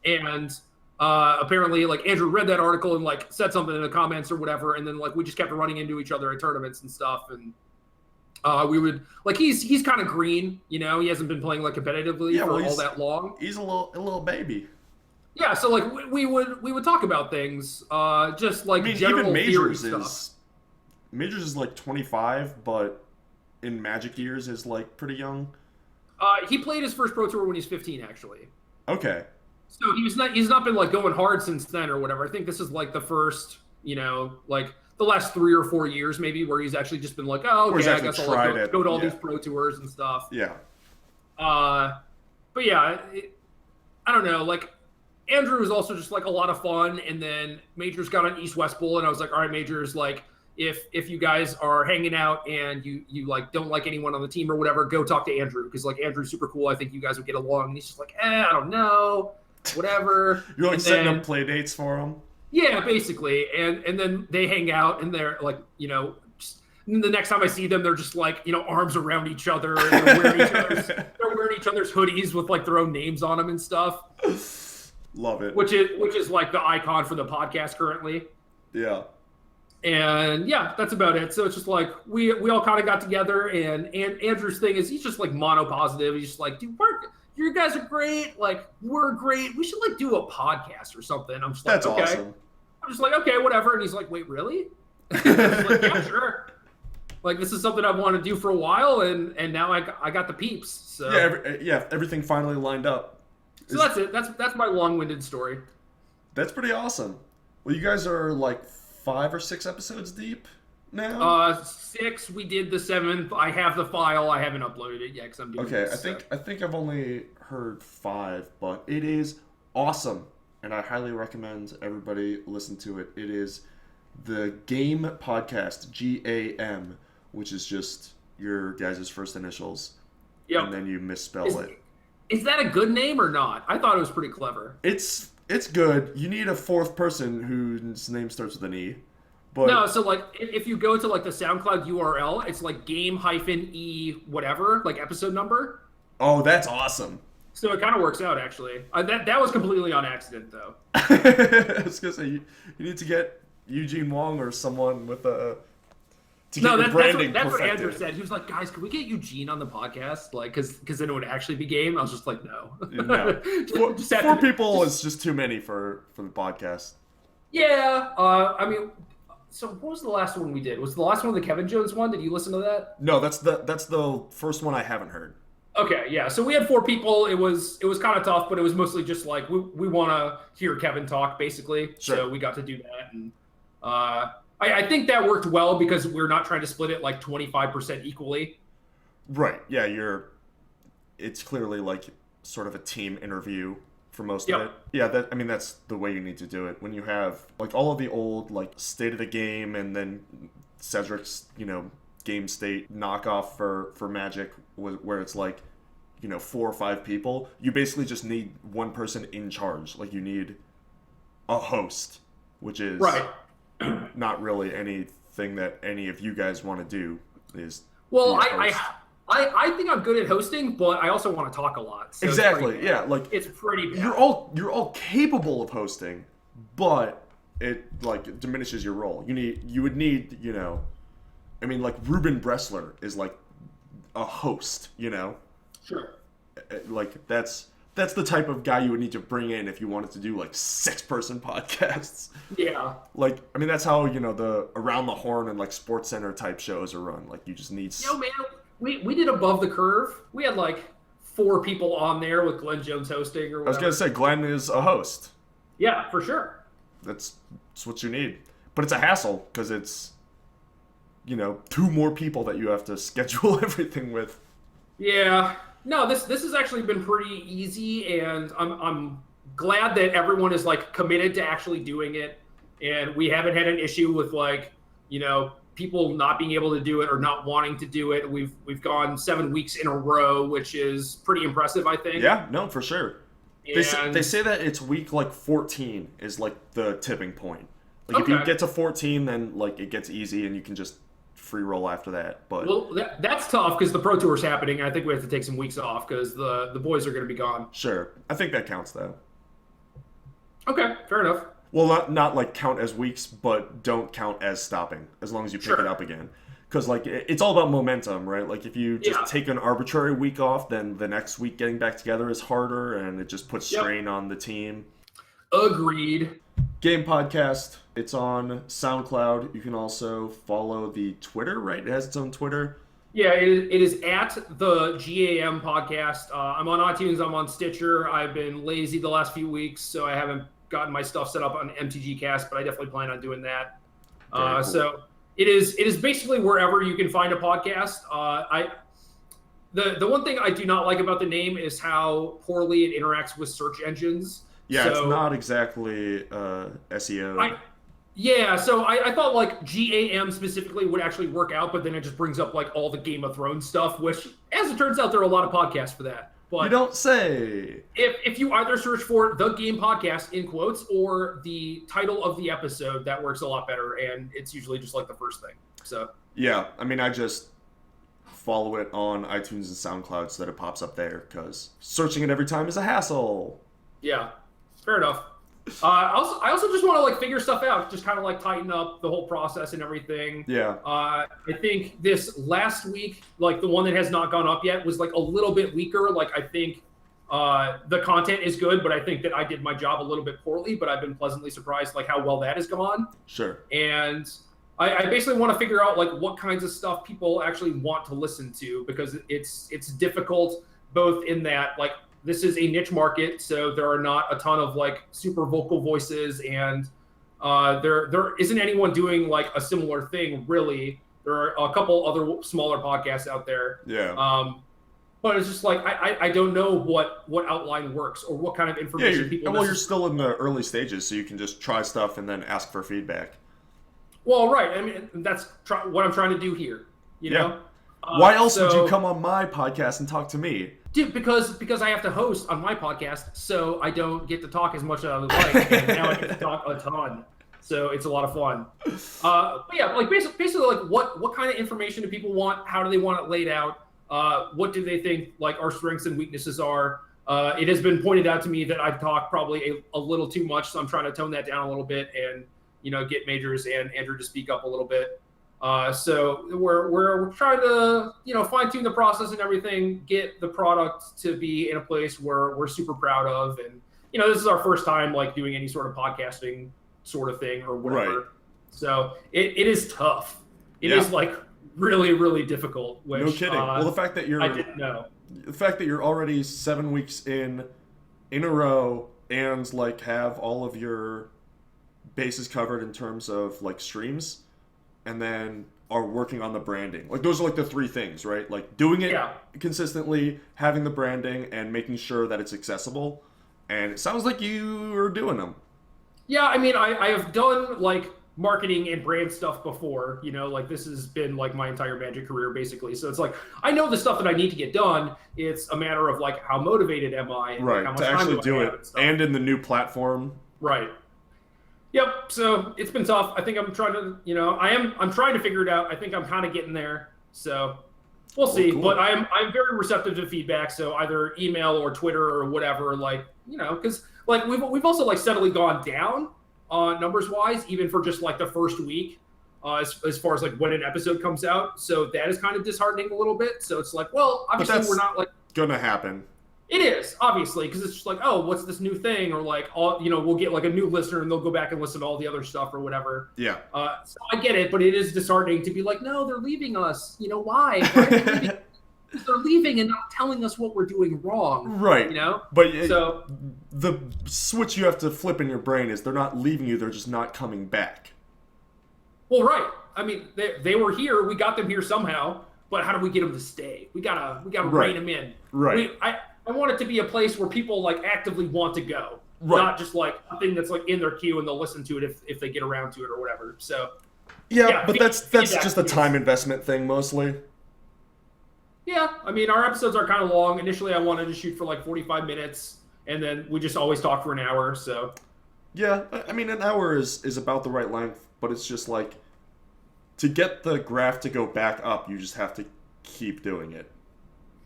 And apparently like Andrew read that article and like said something in the comments or whatever, and then like we just kept running into each other at tournaments and stuff, and we would like he's kind of green, you know, he hasn't been playing like competitively for all that long. He's a little baby. Yeah, so like we would talk about things, just like general even Majors theory stuff. Majors is like 25, but in Magic years is like pretty young. He played his first Pro Tour when he's 15, actually. Okay. So he's not been like going hard since then or whatever. I think this is like the first, you know, like the last 3 or 4 years maybe where he's actually just been like, oh, okay, I guess I'll like, go to all these Pro Tours and stuff. Yeah. But yeah, I don't know. Like Andrew was also just like a lot of fun, and then Majors got on East West Bowl, and I was like, all right, Majors, like if you guys are hanging out and you like don't like anyone on the team or whatever, go talk to Andrew, because like Andrew's super cool. I think you guys would get along. And he's just like, I don't know. Whatever. You're like setting up play dates for them. Yeah, basically. And then they hang out, and they're like, you know, just, the next time I see them, they're just like, you know, arms around each other, and they're wearing each other's hoodies with like their own names on them and stuff. Love it. Which is like the icon for the podcast currently. Yeah. And yeah, that's about it. So it's just like we all kind of got together, and Andrew's thing is he's just like mono positive. He's just like, dude, you guys are great. Like, we're great. We should like do a podcast or something. I'm just like, that's okay. Awesome. I'm just like, okay, whatever. And he's like, wait, really? I was like, yeah, sure. Like, this is something I've wanted to do for a while, and now I got the peeps. So yeah, everything finally lined up. So that's it. That's my long-winded story. That's pretty awesome. Well, you guys are like 5 or 6 episodes deep now. 6. We did the 7th. I have the file. I haven't uploaded it yet because I'm doing okay. this, I think I've only heard 5, but it is awesome, and I highly recommend everybody listen to it. It is the Game Podcast, GAM, which is just your guys' first initials, Yep. and then you misspell it. Is that a good name or not? I thought it was pretty clever. It's good. You need a fourth person whose name starts with an E. But no, so like if you go to like the SoundCloud URL, it's like game-e whatever, like episode number. Oh, that's awesome. So it kind of works out actually. That was completely on accident though. I was gonna say you need to get Eugene Wong or someone with a. That's what Andrew said. He was like, "Guys, can we get Eugene on the podcast? Like, because then it would actually be game." I was just like, "No, no. Four people is just too many for the podcast." Yeah, I mean, so what was the last one we did? Was the last one the Kevin Jones one? Did you listen to that? No, that's the first one I haven't heard. Okay, yeah. So we had 4 people. It was kind of tough, but it was mostly just like we want to hear Kevin talk, basically. Sure. So we got to do that, and I think that worked well because we're not trying to split it like 25% equally. Right. Yeah. It's clearly like sort of a team interview for most of it. Yeah. That's the way you need to do it. When you have like all of the old like state of the game, and then Cedric's game state knockoff for Magic, where it's like 4 or 5 people, you basically just need one person in charge. Like you need a host, which is right. Not really anything that any of you guys want to do. Is well, I think I'm good at hosting, but I also want to talk a lot. So exactly. Yeah, like it's pretty bad. You're all capable of hosting, but it like diminishes your role. You would need like Ruben Bressler is like a host, Sure. Like that's the type of guy you would need to bring in if you wanted to do like 6-person podcasts. Yeah. Like that's how the Around the Horn and like Sports Center type shows are run. Like you just need. Man, we did Above the Curve. We had like 4 people on there with Glenn Jones hosting or whatever. I was gonna say Glenn is a host. Yeah, for sure. That's what you need, but it's a hassle because it's 2 more people that you have to schedule everything with. Yeah. No, this has actually been pretty easy, and I'm glad that everyone is like committed to actually doing it, and we haven't had an issue with like people not being able to do it or not wanting to do it. We've gone 7 weeks in a row, which is pretty impressive, I think. Yeah, no, for sure. They say that it's week like 14 is like the tipping point. Like if you get to 14, then like it gets easy and you can just free roll after that. But that's tough because the Pro Tour's happening. I think we have to take some weeks off because the boys are going to be gone. Sure, I think that counts though. Okay, fair enough. Well, not like count as weeks, but don't count as stopping as long as you pick it up again. Because like it's all about momentum, right? Like if you just take an arbitrary week off, then the next week getting back together is harder, and it just puts strain on the team. Agreed. Game Podcast. It's on SoundCloud. You can also follow the Twitter, right? It has its own Twitter. Yeah, it is at the GAM Podcast. I'm on iTunes. I'm on Stitcher. I've been lazy the last few weeks, so I haven't gotten my stuff set up on MTG Cast, but I definitely plan on doing that. Cool. So it is basically wherever you can find a podcast. The one thing I do not like about the name is how poorly it interacts with search engines. Yeah, it's not exactly SEO. So I thought like GAM specifically would actually work out, but then it just brings up like all the Game of Thrones stuff, which, as it turns out, there are a lot of podcasts for that. But you don't say. If you either search for the Game Podcast in quotes or the title of the episode, that works a lot better, and it's usually just like the first thing. So yeah, I just follow it on iTunes and SoundCloud so that it pops up there because searching it every time is a hassle. Yeah, fair enough. I also just want to like figure stuff out, just kind of like tighten up the whole process and everything. Yeah. I think this last week, like the one that has not gone up yet, was like a little bit weaker. Like I think the content is good, but I think that I did my job a little bit poorly. But I've been pleasantly surprised like how well that has gone. Sure. And I basically want to figure out like what kinds of stuff people actually want to listen to, because it's difficult both in that like this is a niche market, so there are not a ton of like super vocal voices, and there isn't anyone doing like a similar thing really. There are a couple other smaller podcasts out there. Yeah. But it's just like I don't know what outline works or what kind of information people. Well, you're still in the early stages, so you can just try stuff and then ask for feedback. Well, right. I mean, that's what I'm trying to do here. You know. Why else would you come on my podcast and talk to me? Dude, because I have to host on my podcast, so I don't get to talk as much as I would like, and now I get to talk a ton. So it's a lot of fun. But yeah, like basically like what kind of information do people want? How do they want it laid out? What do they think like our strengths and weaknesses are? It has been pointed out to me that I've talked probably a little too much, so I'm trying to tone that down a little bit and get Majors and Andrew to speak up a little bit. So we're trying to fine tune the process and everything, get the product to be in a place where we're super proud of, and this is our first time like doing any sort of podcasting sort of thing or whatever. Right. So it is tough. It is like really, really difficult. Which, no kidding. Well, the fact that I didn't know. The fact that you're already 7 weeks in a row and like have all of your bases covered in terms of like streams, and then are working on the branding. Like those are like the three things, right? Like doing it consistently, having the branding, and making sure that it's accessible. And it sounds like you are doing them. Yeah, I mean, I have done like marketing and brand stuff before, like this has been like my entire Magic career basically. So it's like, I know the stuff that I need to get done. It's a matter of like, how motivated am I? And right, how much to actually do it. And in the new platform. Right. Yep. So it's been tough. I think I'm trying to, I'm trying to figure it out. I think I'm kind of getting there. So we'll see. Cool. But I'm very receptive to feedback. So either email or Twitter or whatever, like, because like we've also like steadily gone down numbers wise, even for just like the first week, as far as like when an episode comes out. So that is kind of disheartening a little bit. So it's like, well, obviously we're not like gonna happen. It is, obviously, because it's just like, oh, what's this new thing? Or like, we'll get like a new listener and they'll go back and listen to all the other stuff or whatever. Yeah. So I get it, but it is disheartening to be like, no, they're leaving us. Why? Why are they leaving? They're leaving and not telling us what we're doing wrong. Right. But so the switch you have to flip in your brain is they're not leaving you, they're just not coming back. Well, right. I mean, they were here. We got them here somehow. But how do we get them to stay? We gotta rein them in. Right. I want it to be a place where people like actively want to go, not just like a thing that's like in their queue and they'll listen to it if they get around to it or whatever. So yeah, but that's just a time investment thing mostly. Yeah, I mean our episodes are kind of long. Initially, I wanted to shoot for like 45 minutes, and then we just always talk for an hour. So yeah, I mean an hour is about the right length, but it's just like to get the graph to go back up, you just have to keep doing it.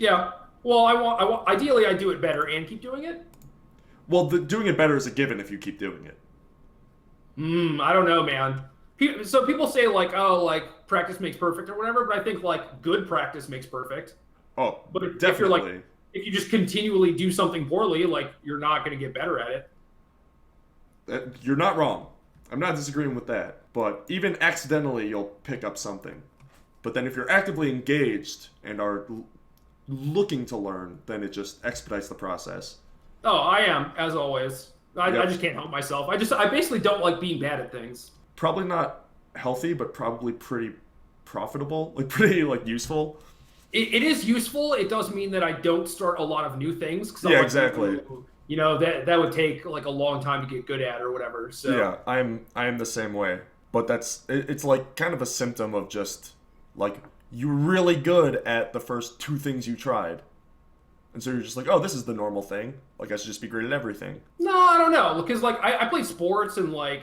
Yeah. Well, I want. Ideally, I do it better and keep doing it. Well, doing it better is a given if you keep doing it. I don't know, man. So people say like, oh, like practice makes perfect or whatever, but I think like good practice makes perfect. Oh, but definitely. If you're like, if you just continually do something poorly, like you're not going to get better at it. You're not wrong. I'm not disagreeing with that. But even accidentally, you'll pick up something. But then if you're actively engaged and are looking to learn, then it just expedites the process. Oh, I am, as always. I just can't help myself. I basically don't like being bad at things. Probably not healthy, but probably pretty profitable, like pretty like useful. It is useful. It does mean that I don't start a lot of new things. Yeah, exactly. That would take like a long time to get good at or whatever. So yeah, I am the same way. But it's like kind of a symptom of just like you're really good at the first two things you tried. And so you're just like, oh, this is the normal thing. Like I should just be great at everything. No, I don't know. Because like I played sports and like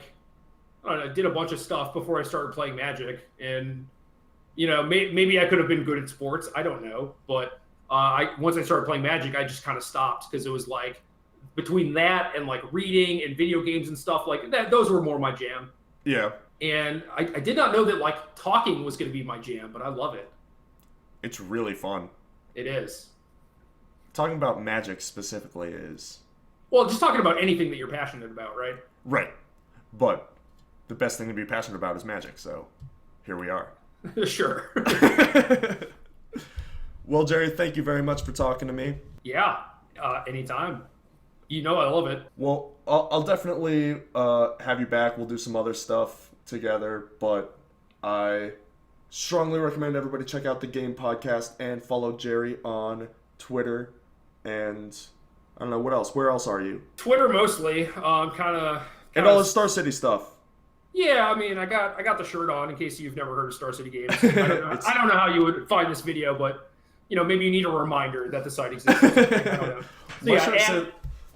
I don't know, did a bunch of stuff before I started playing Magic. And maybe I could have been good at sports. I don't know. But once I started playing Magic, I just kind of stopped because it was like between that and like reading and video games and stuff like that, those were more my jam. Yeah. And I did not know that like talking was going to be my jam, but I love it. It's really fun. It is. Talking about Magic specifically is... Well, just talking about anything that you're passionate about, right? Right. But the best thing to be passionate about is Magic, so here we are. Sure. Well, Gerry, thank you very much for talking to me. Yeah, anytime. I love it. Well, I'll definitely have you back. We'll do some other stuff together, but I strongly recommend everybody check out the Game Podcast and follow Gerry on Twitter. And I don't know, what else? Where else are you? Twitter mostly. And all the Star City stuff. Yeah, I mean, I got the shirt on in case you've never heard of Star City Games. I don't know how you would find this video, but maybe you need a reminder that the site exists. I don't know. So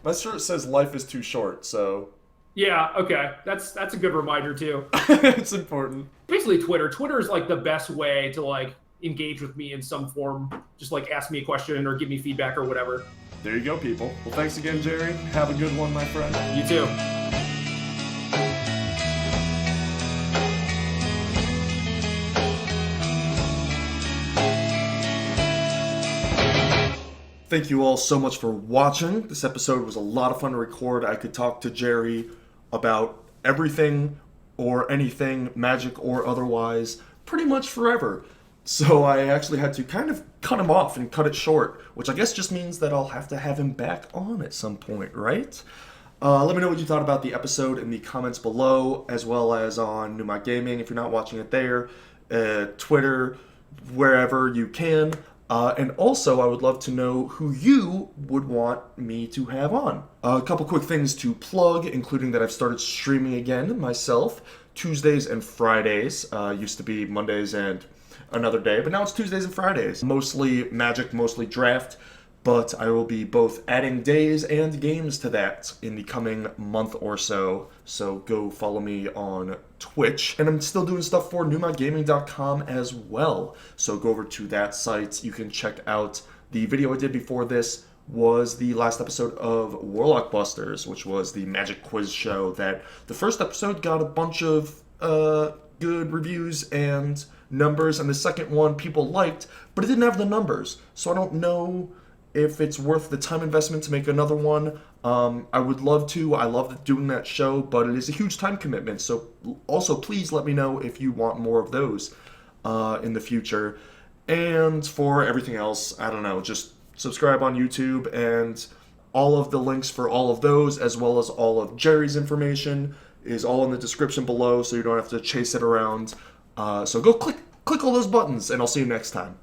my shirt says life is too short, so yeah, okay, that's a good reminder too. it's important. Basically, Twitter is like the best way to like engage with me in some form. Just like ask me a question or give me feedback or whatever. There you go, people. Well, thanks again, Gerry. Have a good one, my friend. You too. Thank you all so much for watching. This episode was a lot of fun to record. I could talk to Gerry about everything or anything, magic or otherwise, pretty much forever. So I actually had to kind of cut him off and cut it short, which I guess just means that I'll have to have him back on at some point, right? Let me know what you thought about the episode in the comments below, as well as on New My Gaming if you're not watching it there, Twitter, wherever you can. And also, I would love to know who you would want me to have on. A couple quick things to plug, including that I've started streaming again myself, Tuesdays and Fridays. Used to be Mondays and another day, but now it's Tuesdays and Fridays. Mostly Magic, mostly Draft, but I will be both adding days and games to that in the coming month or so. So go follow me on Twitch. And I'm still doing stuff for newmygaming.com as well. So go over to that site. You can check out the video I did before this was the last episode of Warlock Busters, which was the Magic quiz show that the first episode got a bunch of good reviews and numbers, and the second one people liked, but it didn't have the numbers. So I don't know if it's worth the time investment to make another one. I would love to. I love doing that show, but it is a huge time commitment. So also please let me know if you want more of those in the future. And for everything else, I don't know, just subscribe on YouTube, and all of the links for all of those, as well as all of Gerry's information, is all in the description below, so you don't have to chase it around. So go click all those buttons, and I'll see you next time.